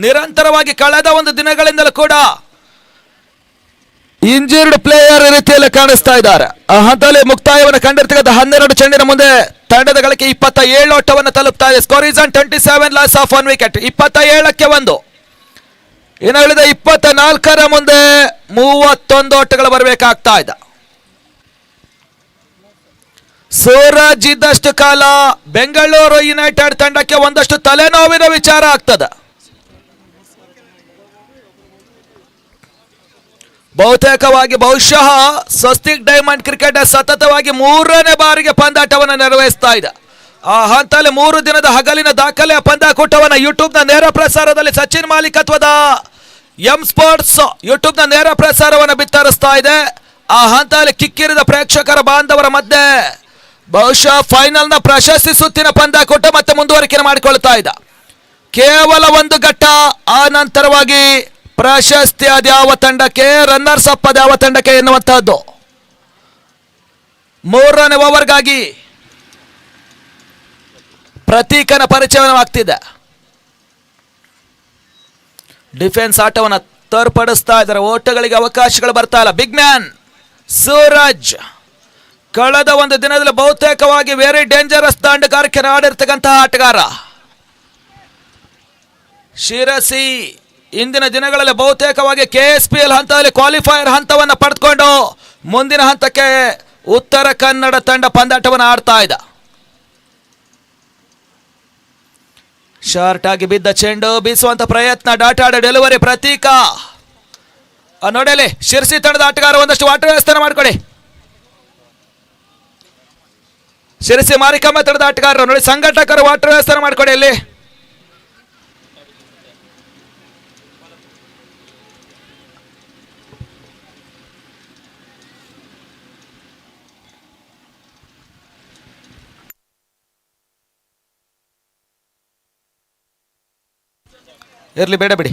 ನಿರಂತರವಾಗಿ ಕಳೆದ ಒಂದು ದಿನಗಳಿಂದಲೂ ಕೂಡ ಇಂಜೂರ್ಡ್ ಪ್ಲೇಯರ್ ರೀತಿಯಲ್ಲಿ ಕಾಣಿಸ್ತಾ ಇದ್ದಾರೆ. ಆ ಹಂತದಲ್ಲಿ ಮುಕ್ತಾಯವನ್ನು ಕಂಡಿರ್ತಕ್ಕಂಥ 12 ಚೆಂಡಿನ ಮುಂದೆ ತಂಡದ ಗಳಿಕೆ 27 ಓಟವನ್ನು ತಲುಪ್ತಾ ಇದೆ. Score is on 27, loss of 1 wicket. 27ಕ್ಕೆ 1. ಇನ್ನು ಉಳಿದ 24ರ ಮುಂದೆ 31 ಓಟಗಳು ಬರಬೇಕಾಗ್ತಾ ಇದೆ. ಸೂರಜ್ ಇದ್ದಷ್ಟು ಕಾಲ ಬೆಂಗಳೂರು ಯುನೈಟೆಡ್ ತಂಡಕ್ಕೆ ಒಂದಷ್ಟು ತಲೆನೋವಿನ ವಿಚಾರ ಆಗ್ತದೆ. ಬಹುತೇಕವಾಗಿ ಬಹುಶಃ ಸ್ವಸ್ತಿಕ್ ಡೈಮಂಡ್ ಕ್ರಿಕೆಟ್ ಸತತವಾಗಿ 3ನೇ ಬಾರಿಗೆ ಪಂದ್ಯಾಟವನ್ನು ನಿರ್ವಹಿಸ್ತಾ ಇದೆ. ಆ ಹಂತದಲ್ಲಿ 3 ದಿನದ ಹಗಲಿನ ದಾಖಲೆಯ ಪಂದ್ಯಾಕೂಟವನ್ನು ಯೂಟ್ಯೂಬ್ನ ನೇರ ಪ್ರಸಾರದಲ್ಲಿ ಸಚಿನ್ ಮಾಲೀಕತ್ವದ ಎಂ ಸ್ಪೋರ್ಟ್ಸ್ ಯೂಟ್ಯೂಬ್ನ ನೇರ ಪ್ರಸಾರವನ್ನು ಬಿತ್ತರಿಸ್ತಾ ಇದೆ. ಆ ಹಂತದಲ್ಲಿ ಕಿಕ್ಕಿರಿದ ಪ್ರೇಕ್ಷಕರ ಬಾಂಧವರ ಮಧ್ಯೆ ಬಹುಶಃ ಫೈನಲ್ನ ಪ್ರಶಸ್ತಿ ಸುತ್ತಿನ ಪಂದ್ಯಾಕೂಟ ಮತ್ತೆ ಮುಂದುವರಿಕೆ ಮಾಡಿಕೊಳ್ತಾ ಇದೆ. ಕೇವಲ ಒಂದು ಘಟ್ಟ, ಆ ನಂತರವಾಗಿ ಪ್ರಶಸ್ತಿ ಅದ್ಯಾವ ತಂಡಕ್ಕೆ, ರನ್ನರ್ಸ್ ಅಪ್ ಅದ್ಯಾವ ತಂಡಕ್ಕೆ ಎನ್ನುವಂತಹದ್ದು. 3ನೇ ಓವರ್ಗಾಗಿ ಪ್ರತೀಕನ ಪರಿಚಯವಾಗ್ತಿದೆ. ಡಿಫೆನ್ಸ್ ಆಟವನ್ನು ತೋರ್ಪಡಿಸ್ತಾ ಇದ್ದಾರೆ. ಓಟಗಳಿಗೆ ಅವಕಾಶಗಳು ಬರ್ತಾ ಇಲ್ಲ. ಬಿಗ್ ಮ್ಯಾನ್ ಸೂರಜ್ ಕಳೆದ ಒಂದು ದಿನದಲ್ಲಿ ಬಹುತೇಕವಾಗಿ ವೆರಿ ಡೇಂಜರಸ್ ದಾಂಡುಗಾರಿಕೆ ಆಡಿರ್ತಕ್ಕಂತಹ ಆಟಗಾರ. ಶಿರಸಿ ಇಂದಿನ ದಿನಗಳಲ್ಲಿ ಬಹುತೇಕವಾಗಿ KSPL ಹಂತದಲ್ಲಿ ಕ್ವಾಲಿಫೈಯರ್ ಹಂತವನ್ನು ಪಡೆದುಕೊಂಡು ಮುಂದಿನ ಹಂತಕ್ಕೆ ಉತ್ತರ ಕನ್ನಡ ತಂಡ ಪಂದ್ಯಾಟವನ್ನು ಆಡ್ತಾ ಇದೆ. ಶಾರ್ಟ್ ಆಗಿ ಬಿದ್ದ ಚೆಂಡು ಬೀಸುವಂತ ಪ್ರಯತ್ನ, ಡಾಟ್ ಆಡ ಡೆಲಿವರಿ ಪ್ರತೀಕ. ನೋಡಲಿ ಶಿರಸಿ ತಂಡದ ಆಟಗಾರ ಒಂದಷ್ಟು ವಾಟರ್ ವ್ಯವಸ್ಥೆ ಮಾಡಿಕೊಡಿ. ಶಿರಸಿ ಮಾರಿಕಮ್ಮ ತಂಡದ ಆಟಗಾರರು ನೋಡಿ, ಸಂಘಟಕರು ವಾಟರ್ ವ್ಯವಸ್ಥೆ ಮಾಡಿಕೊಡಿ. ಅಲ್ಲಿ ಇರ್ಲಿ, ಬೇಡ ಬಿಡಿ.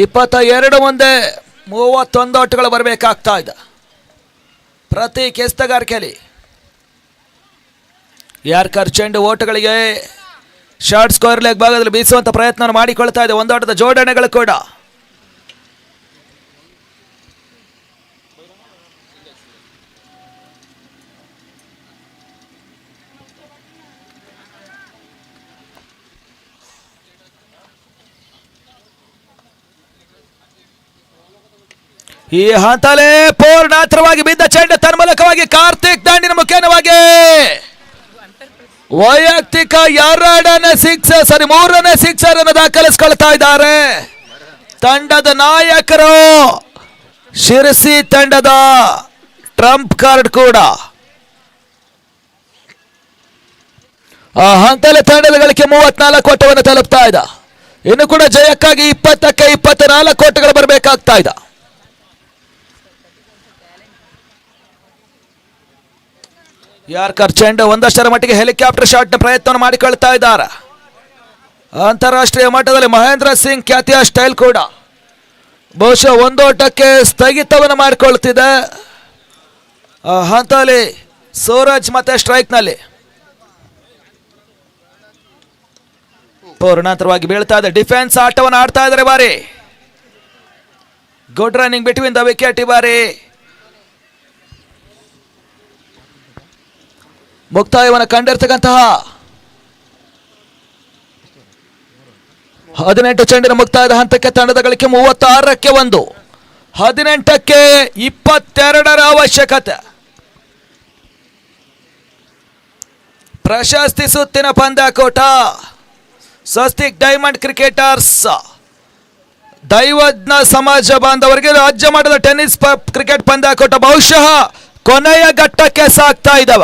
ಇಪ್ಪತ್ತ ಮುಂದೆ 31 ಓಟಗಳು ಬರಬೇಕಾಗ್ತಾ ಇದೆ. ಪ್ರತಿ ಕೆಸ್ತಗಾರಿಕೆಯಲ್ಲಿ ಯಾರ್ಕರ್ ಚೆಂಡು ಓಟಗಳಿಗೆ ಶಾರ್ಟ್ ಸ್ಕೋರ್ ಲೆಗ್ ಭಾಗದಲ್ಲಿ ಬೀಸುವಂತ ಪ್ರಯತ್ನ ಮಾಡಿಕೊಳ್ತಾ ಇದೆ. ಒಂದು ಓಟದ ಜೋಡಣೆಗಳು ಕೂಡ ಈ ಹಂತಲೇ ಪೂರ್ಣಾತ್ರವಾಗಿ ಬಿದ್ದ ಚೆಂಡು ತನ್ಮೂಲಕವಾಗಿ ಕಾರ್ತಿಕ್ ದಾಂಡಿನ ಮುಖೇನವಾಗಿ ವೈಯಕ್ತಿಕ 2ನೇ ಸಿಕ್ಸರ್, ಸರಿ 3ನೇ ಸಿಕ್ಸರ್ ಅನ್ನು ದಾಖಲಿಸಿಕೊಳ್ತಾ ಇದ್ದಾರೆ ತಂಡದ ನಾಯಕರು. ಶಿರಸಿ ತಂಡದ ಟ್ರಂಪ್ ಕಾರ್ಡ್ ಕೂಡ. ಆ ಹಂತಲೇ ತಂಡದ ಗಳಿಕೆ 34 ಓಟವನ್ನು ತಲುಪ್ತಾ ಇದೆ. ಇನ್ನು ಕೂಡ ಜಯಕ್ಕಾಗಿ 20ಕ್ಕೆ 24 ಓಟಗಳು ಬರಬೇಕಾಗ್ತಾ ಇದೆ. ಯಾರ್ಕರ್ ಚೆಂಡು ಒಂದಷ್ಟರ ಮಟ್ಟಿಗೆ ಹೆಲಿಕಾಪ್ಟರ್ ಶಾಟ್ನ ಪ್ರಯತ್ನ ಮಾಡಿಕೊಳ್ತಾ ಇದ್ದಾರೆ. ಅಂತಾರಾಷ್ಟ್ರೀಯ ಮಟ್ಟದಲ್ಲಿ ಮಹೇಂದ್ರ ಸಿಂಗ್ ಖ್ಯಾತಿಯ ಸ್ಟೈಲ್ ಕೂಡ ಬಹುಶಃ 1 ಓಟಕ್ಕೆ ಸ್ಥಗಿತವನ್ನು ಮಾಡಿಕೊಳ್ತಿದೆ. ಹಂತಲ್ಲಿ ಸೂರಜ್ ಮತ್ತೆ ಸ್ಟ್ರೈಕ್ನಲ್ಲಿ ಪೂರ್ಣಾಂತರವಾಗಿ ಬೀಳ್ತಾ ಇದೆ. ಡಿಫೆನ್ಸ್ ಆಟವನ್ನು ಆಡ್ತಾ ಇದ್ದಾರೆ ಬಾರಿ. Good running between the wicket ಈ ಬಾರಿ. ಮುಕ್ತಾಯವನ್ನು ಕಂಡಿರ್ತಕ್ಕಂತಹ 18 ಚೆಂಡಿನ ಮುಕ್ತಾಯದ ಹಂತಕ್ಕೆ ತಂಡದ ಗಳಿಕೆ 36ಕ್ಕೆ 1, 18ಕ್ಕೆ 22ರ ಅವಶ್ಯಕತೆ. ಪ್ರಶಸ್ತಿ ಸುತ್ತಿನ ಪಂದ್ಯಾಕೂಟ. ಸ್ವಸ್ತಿಕ್ ಡೈಮಂಡ್ ಕ್ರಿಕೆಟರ್ಸ್ ದೈವಜ್ಞ ಸಮಾಜ ಬಾಂಧವರಿಗೆ ರಾಜ್ಯ ಮಟ್ಟದ ಟೆನ್ನಿಸ್ ಕ್ರಿಕೆಟ್ ಪಂದ್ಯಾಕೂಟ ಬಹುಶಃ ಕೊನೆಯ ಘಟ್ಟಕ್ಕೆ ಸಾಗ್ತಾ ಇದ್ದಾವ.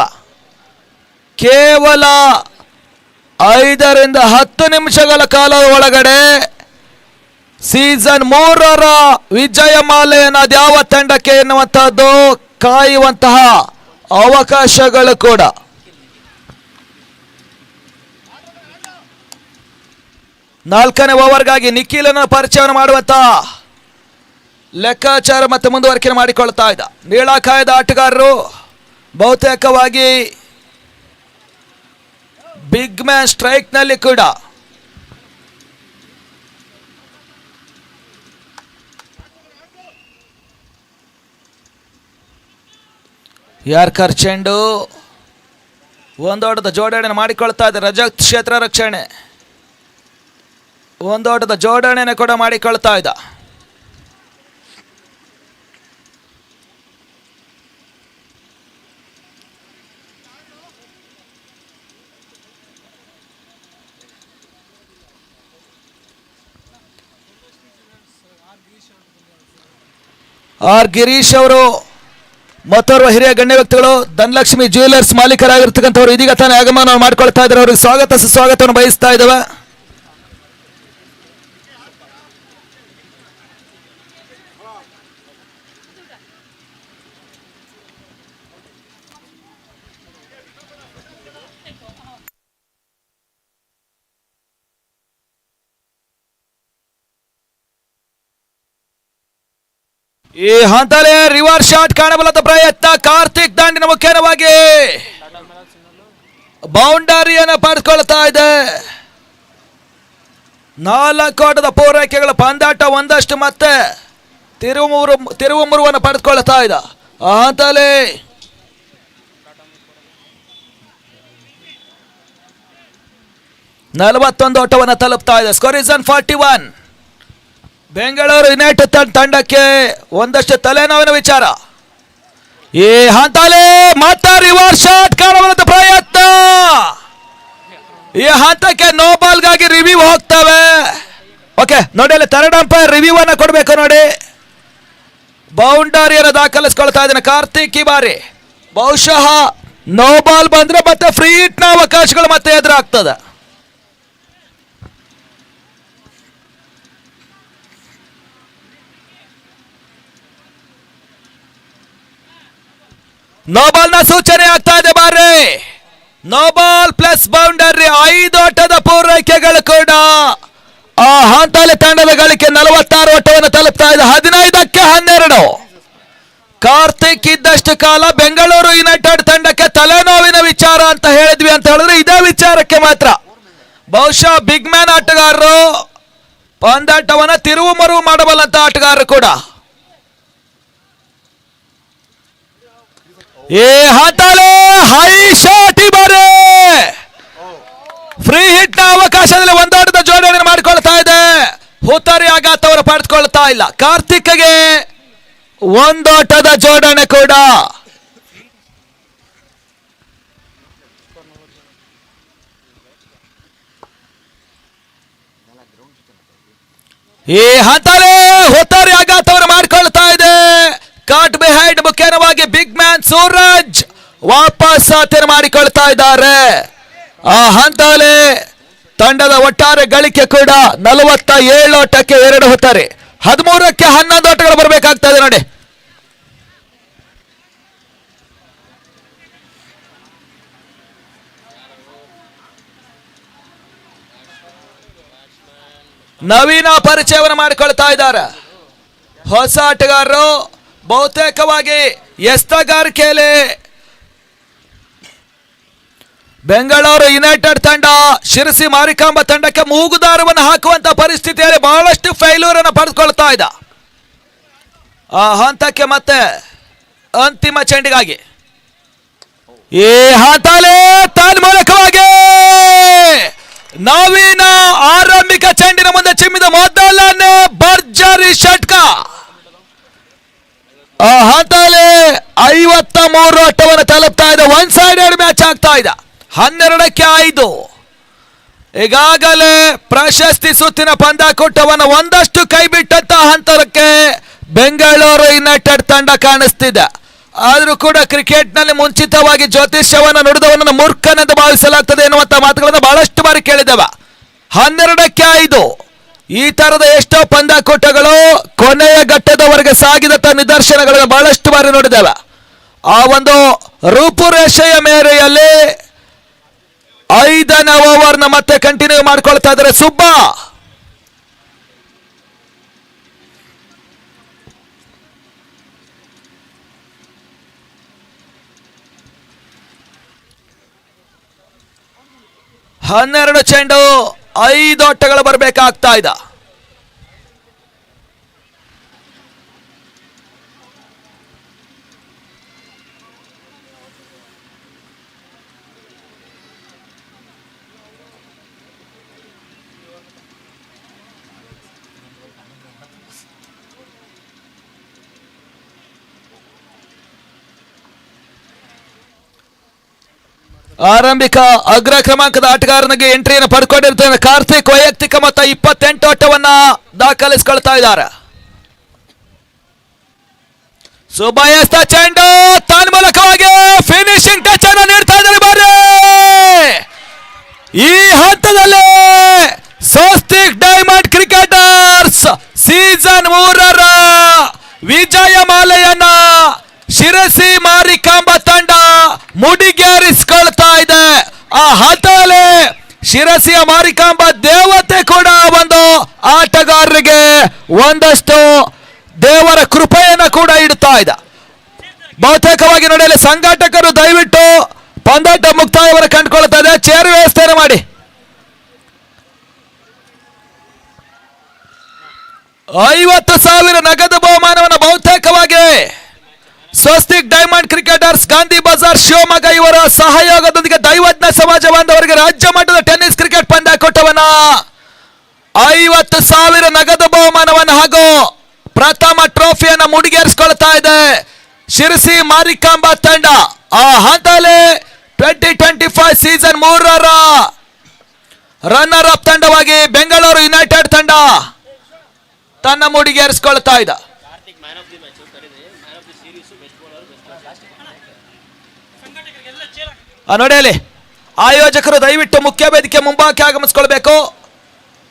ಕೇವಲ 5ರಿಂದ 10 ನಿಮಿಷಗಳ ಕಾಲದ ಒಳಗಡೆ ಸೀಸನ್ 3ರ ವಿಜಯಮಾಲೆಯನ್ನು ಅದ್ಯಾವ ತಂಡಕ್ಕೆ ಎನ್ನುವಂತಹದ್ದು ಕಾಯುವಂತಹ ಅವಕಾಶಗಳು ಕೂಡ. ನಾಲ್ಕನೇ ಓವರ್ಗಾಗಿ ನಿಖಿಲನ ಪರಿಚಯವನ್ನು ಮಾಡುವಂತಹ ಲೆಕ್ಕಾಚಾರ ಮತ್ತೆ ಮುಂದುವರಿಕೆ ಮಾಡಿಕೊಳ್ತಾ ಇದ್ದ ನೀಳಾಕಾಯದ ಆಟಗಾರರು ಬಹುತೇಕವಾಗಿ ಬಿಗ್ ಮ್ಯಾನ್ ಸ್ಟ್ರೈಕ್ ನಲ್ಲಿ ಕೂಡ ಯಾರ್ಕರ್ ಚೆಂಡು ಒಂದೋಟದ ಜೋಡಣೆ ಮಾಡಿಕೊಳ್ತಾ ಇದೆ. ರಜತ್ ಕ್ಷೇತ್ರ ರಕ್ಷಣೆ ಒಂದೋಟದ ಜೋಡಣೆಯನ್ನು ಕೂಡ ಮಾಡಿಕೊಳ್ತಾ ಇದ್ದ. ಆರ್ ಗಿರೀಶ್ ಅವರು ಮತ್ತೋರ್ವ ಹಿರಿಯ ಗಣ್ಯ ವ್ಯಕ್ತಿಗಳು ಧನಲಕ್ಷ್ಮಿ ಜ್ಯುವೆಲರ್ಸ್ ಮಾಲೀಕರಾಗಿರ್ತಕ್ಕಂಥವ್ರು ಇದೀಗ ತಾನೇ ಆಗಮನವನ್ನು ಮಾಡಿಕೊಳ್ತಾ ಇದ್ದಾರೆ. ಅವರಿಗೆ ಸ್ವಾಗತ ಸುಸ್ವಾಗತವನ್ನು ಬಯಸ್ತಾ ಇದ್ದೇವೆ. ಈ ಹಂತಲೇ ರಿವರ್ಸ್ ಶಾಟ್ ಕಾಣಬಲ್ಲದ ಪ್ರಯತ್ನ. ಕಾರ್ತಿಕ್ ದಾಂಡಿನ ಮುಖೇನವಾಗಿ ಬೌಂಡರಿಯನ್ನು ಪಡೆದುಕೊಳ್ತಾ ಇದೆ. 4 ಓಟದ ಪೂರೈಕೆಗಳ ಪಂದ್ಯಾಟ ಒಂದಷ್ಟು ಮತ್ತೆ ತಿರುವು ಮುರುವನ್ನು ಪಡೆದುಕೊಳ್ತಾ ಇದೆ. ಆ ಹಂತಲೇ ನಲವತ್ತೊಂದು ಓಟವನ್ನು ತಲುಪ್ತಾ ಇದೆ. Score is 41. ಬೆಂಗಳೂರು ಯುನೈಟೆಡ್ ತಂಡಕ್ಕೆ ಒಂದಷ್ಟು ತಲೆನೋವಿನ ವಿಚಾರ. ಈ ಹಂತಲೇ ಮತ್ತೆ ರಿವರ್ಸ್ ಶಾಟ್ ಕಾಣಬಲ್ಲದ ಪ್ರಯತ್ನ. ಈ ಹಂತಕ್ಕೆ ನೋ ಬಾಲ್ಗಾಗಿ ರಿವ್ಯೂ ಹೋಗ್ತವೆ. ಓಕೆ ನೋಡಿ, ಅಲ್ಲಿ ಥರ್ಡ್ ಅಂಪೈರ್ ರಿವ್ಯೂ ಅನ್ನು ಕೊಡಬೇಕು ನೋಡಿ. ಬೌಂಡರಿಯನ್ನು ದಾಖಲಿಸಿಕೊಳ್ತಾ ಇದ್ದಾನೆ ಕಾರ್ತಿಕ್ ಈ ಬಾರಿ. ಬಹುಶಃ ನೋ ಬಾಲ್ ಬಂದ್ರೆ ಮತ್ತೆ ಫ್ರೀ ಹಿಟ್ ನ ಅವಕಾಶಗಳು ಮತ್ತೆ ಎದುರಾಗ್ತದೆ. ನೋಬಾಲ್ ನ ಸೂಚನೆ ಆಗ್ತಾ ಇದೆ ಬಾರಿ. ನೋಬಾಲ್ ಪ್ಲಸ್ ಬೌಂಡರಿ 5 ಓಟದ ಪೂರೈಕೆಗಳು ಕೂಡ. ಆ ಹಂತಲ್ಲಿ ತಂಡದ ಗಳಿಕೆ 46 ಓಟವನ್ನು ತಲುಪ್ತಾ ಇದೆ. 15ಕ್ಕೆ 12. ಕಾರ್ತಿಕ್ ಇದ್ದಷ್ಟು ಕಾಲ ಬೆಂಗಳೂರು ಯುನೈಟೆಡ್ ತಂಡಕ್ಕೆ ತಲೆನೋವಿನ ವಿಚಾರ ಅಂತ ಹೇಳಿದ್ವಿ ಅಂತ ಹೇಳಿದ್ರೆ ಇದೇ ವಿಚಾರಕ್ಕೆ ಮಾತ್ರ. ಬಹುಶಃ ಬಿಗ್ ಮ್ಯಾನ್ ಆಟಗಾರರು ಪಂದ್ಯಾಟವನ್ನ ತಿರುವು ಮರುವು ಮಾಡಬಲ್ಲಂತ ಆಟಗಾರರು ಕೂಡ. ಈ ಹಂತಲೇ ಹೈ ಶಾಟ್ ಬಾರೆ ಫ್ರೀ ಹಿಟ್ ನ ಅವಕಾಶದಲ್ಲಿ ಒಂದೋಟದ ಜೋಡಣೆ ಮಾಡಿಕೊಳ್ತಾ ಇದೆ. ಹುತ್ತರಿ ಆಘಾತವನ್ನು ಪಡೆದುಕೊಳ್ತಾ ಇಲ್ಲ. ಕಾರ್ತಿಕ್ಗೆ ಒಂದೋಟದ ಜೋಡಣೆ ಕೂಡ. ಈ ಹಂತಲೇ ಹುತ್ತಾರಿ ಆಘಾತವನ್ನು ಮಾಡಿಕೊಳ್ತಾ ಇದೆ. ಕಾಟ್ ಬಿಹೈಂಡ್ ಮುಖ್ಯವಾಗಿ ಬಿಗ್ ಮ್ಯಾನ್ ಸೂರಜ್ ವಾಪಸ್ ಸಾಧನೆ ಮಾಡಿಕೊಳ್ತಾ ಇದ್ದಾರೆ. ಆ ಹಂತಲೇ ತಂಡದ ಒಟ್ಟಾರೆ ಗಳಿಕೆ ಕೂಡ 47 ಓಟಕ್ಕೆ 2 ಹುತ್ತಾರಿ. 13ಕ್ಕೆ 11 ಓಟಗಳು ಬರಬೇಕಾಗ್ತಾ ಇದೆ ನೋಡಿ. ನವೀನ ಪರಿಚಯವನ್ನು ಮಾಡಿಕೊಳ್ತಾ ಇದ್ದಾರೆ. ಹೊಸ ಆಟಗಾರರು ಬಹುತೇಕವಾಗಿ ಎಸ್ತಗಾರಿಕೆಯಲ್ಲಿ ಬೆಂಗಳೂರು ಯುನೈಟೆಡ್ ತಂಡ ಶಿರಸಿ ಮಾರಿಕಾಂಬಾ ತಂಡಕ್ಕೆ ಮೂಗುದಾರವನ್ನು ಹಾಕುವಂತ ಪರಿಸ್ಥಿತಿಯಲ್ಲಿ ಬಹಳಷ್ಟು ಫೇಲ್ಯೂರ್ ಅನ್ನು ಪಡೆದುಕೊಳ್ತಾ ಇದ್ದ. ಆ ಹಂತಕ್ಕೆ ಮತ್ತೆ ಅಂತಿಮ ಚೆಂಡಿಗಾಗಿ ಈ ಹಂತಲೇ ತನ್ಮೂಲಕವಾಗಿ ನವೀನ ಆರಂಭಿಕ ಚೆಂಡಿನ ಮುಂದೆ ಚಿಮ್ಮಿದ ಮೊದಲನೇ ಭರ್ಜರಿ ಷಟ್ಕ. ಆ ಹಂತಲೇ 53 ಓಟವನ್ನು ತಲುಪ್ತಾ ಇದೆ. ಒನ್ ಸೈಡೆಡ್ ಮ್ಯಾಚ್ ಆಗ್ತಾ ಇದೆ. 12ಕ್ಕೆ 5. ಈಗಾಗಲೇ ಪ್ರಶಸ್ತಿ ಸುತ್ತಿನ ಪಂದ್ಯಾಕೂಟವನ್ನು ಒಂದಷ್ಟು ಕೈ ಬಿಟ್ಟಂತಹ ಹಂತಕ್ಕೆ ಬೆಂಗಳೂರು ಯುನೈಟೆಡ್ ತಂಡ ಕಾಣಿಸ್ತಿದೆ. ಆದರೂ ಕೂಡ ಕ್ರಿಕೆಟ್ನಲ್ಲಿ ಮುಂಚಿತವಾಗಿ ಜ್ಯೋತಿಷ್ಯವನ್ನು ನುಡಿದವನನ್ನು ಮೂರ್ಖನೆಂದು ಭಾವಿಸಲಾಗ್ತದೆ ಎನ್ನುವಂಥ ಮಾತುಗಳನ್ನು ಬಹಳಷ್ಟು ಬಾರಿ ಕೇಳಿದ್ದೇವೆ. 12ಕ್ಕೆ 5 ಈ ತರದ ಎಷ್ಟೋ ಪಂದ್ಯಾಕೂಟಗಳು ಕೊನೆಯ ಘಟ್ಟದವರೆಗೆ ಸಾಗಿದ ನಿದರ್ಶನಗಳನ್ನು ಬಹಳಷ್ಟು ಬಾರಿ ನೋಡಿದ್ದೇವೆ. ಆ ಒಂದು ರೂಪುರೇಷೆಯ ಮೇರೆಯಲ್ಲಿ 5ನೇ ಓವರ್ನ ಮತ್ತೆ ಕಂಟಿನ್ಯೂ ಮಾಡ್ಕೊಳ್ತಾ ಇದ್ದಾರೆ ಸುಬ್ಬ. ಹನ್ನೆರಡು ಚೆಂಡು 5 ಓಟಗಳು ಬರಬೇಕಾಗ್ತಾ ಇದೆ. ಆರಂಭಿಕ ಅಗ್ರ ಕ್ರಮಾಂಕದ ಆಟಗಾರನಿಗೆ ಎಂಟ್ರಿಯನ್ನು ಪಡ್ಕೊಂಡಿರ್ತಾನೆ ಕಾರ್ತಿಕ್. ವೈಯಕ್ತಿಕ ಮೊತ್ತ 28 ಓಟವನ್ನ ದಾಖಲಿಸಿಕೊಳ್ತಾ ಇದ್ದಾರೆ. ಸುಬಯಸ್ತ ಚೆಂಡು ತನ್ಮೂಲಕವಾಗಿ ಫಿನಿಶಿಂಗ್ ಟಚ್ ಅನ್ನು ನೀಡ್ತಾ ಇದ್ದಾರೆ. ಬಾರಿ ಈ ಹಂತದಲ್ಲಿ ಸ್ವಸ್ತಿಕ್ ಡೈಮಂಡ್ ಕ್ರಿಕೆಟರ್ಸ್ ಸೀಸನ್ 3ರ ವಿಜಯ ಮಾಲೆಯನ್ನ ಶಿರಸಿ ಮಾರಿಕಾಂಬಾ ತಂಡ ಮುಡಿಗೇರಿಸಿಕೊಳ್ತಾ ಇದೆ. ಆ ಹಂತದಲ್ಲಿ ಶಿರಸಿಯ ಮಾರಿಕಾಂಬಾ ದೇವತೆ ಕೂಡ ಒಂದು ಆಟಗಾರರಿಗೆ ಒಂದಷ್ಟು ದೇವರ ಕೃಪೆಯನ್ನು ಕೂಡ ಇಡ್ತಾ ಇದೆ. ಬಹುತೇಕವಾಗಿ ನಡೆಯಲಿ ಸಂಘಟಕರು ದಯವಿಟ್ಟು ಪಂದ್ಯಾಟ ಮುಕ್ತಾಯವನ್ನು ಕಂಡುಕೊಳ್ತಾ ಇದೆ. ಚೇರ್ ವ್ಯವಸ್ಥೆಯನ್ನು ಮಾಡಿ. 50,000 ನಗದು ಬಹುಮಾನವನ್ನು ಬಹುತೇಕವಾಗಿ ಸ್ವಸ್ತಿಕ್ ಡೈಮಂಡ್ ಕ್ರಿಕೆಟರ್ಸ್ ಗಾಂಧಿ ಬಜಾರ್ ಶಿವಮೊಗ್ಗ ಇವರ ಸಹಯೋಗದೊಂದಿಗೆ ದೈವಜ್ಞ ಸಮಾಜ ಬಾಂಧವರಿಗೆ ರಾಜ್ಯ ಮಟ್ಟದ ಟೆನ್ನಿಸ್ ಕ್ರಿಕೆಟ್ ಪಂದ್ಯಾಕೂಟವನ್ನ 50,000 ನಗದು ಬಹುಮಾನವನ್ನು ಹಾಗೂ ಪ್ರಥಮ ಟ್ರೋಫಿಯನ್ನು ಮುಡಿಗೇರಿಸಿಕೊಳ್ತಾ ಇದೆ ಶಿರಸಿ ಮಾರಿಕಾಂಬಾ ತಂಡ. ಆ ಹಂತದಲ್ಲಿ 2025 ಸೀಸನ್ 3ರ ರನ್ನರ್ ಅಪ್ ತಂಡವಾಗಿ ಬೆಂಗಳೂರು ಯುನೈಟೆಡ್ ತಂಡ ತನ್ನ ಮುಡಿಗೇರಿಸಿಕೊಳ್ತಾ ಇದೆ. ನೋಡಿಯಲ್ಲಿ ಆಯೋಜಕರು ದಯವಿಟ್ಟು ಮುಖ್ಯ ವೇದಿಕೆ ಮುಂಭಾಗಕ್ಕೆ ಆಗಮಿಸಿಕೊಳ್ಬೇಕು.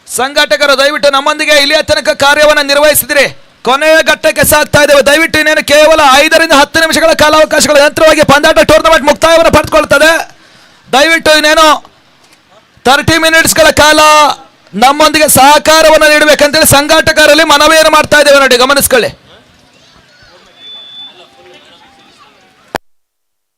ಸಂಘಟಕರು ದಯವಿಟ್ಟು ನಮ್ಮೊಂದಿಗೆ ಇಲ್ಲಿಯ ತನಕ ಕಾರ್ಯವನ್ನು ನಿರ್ವಹಿಸಿದಿರಿ. ಕೊನೆಯ ಘಟ್ಟಕ್ಕೆ ಸಾಗ್ತಾ ಇದ್ದೇವೆ. ದಯವಿಟ್ಟು ಇನ್ನೇನು ಕೇವಲ 5 ರಿಂದ 10 ನಿಮಿಷಗಳ ಕಾಲಾವಕಾಶಗಳ ನಂತರವಾಗಿ ಪಂದ್ಯಾಟ ಟೂರ್ನಮೆಂಟ್ ಮುಕ್ತಾಯವನ್ನು ಪಡೆದುಕೊಳ್ತದೆ. ದಯವಿಟ್ಟು ಇನ್ನೇನು 30 ಮಿನಿಟ್ಸ್ಗಳ ಕಾಲ ನಮ್ಮೊಂದಿಗೆ ಸಹಕಾರವನ್ನು ನೀಡಬೇಕಂತೇಳಿ ಸಂಘಟಕರಲ್ಲಿ ಮನವಿಯನ್ನು ಮಾಡ್ತಾ ಇದ್ದೇವೆ ನೋಡಿ, ಗಮನಿಸ್ಕೊಳ್ಳಿ.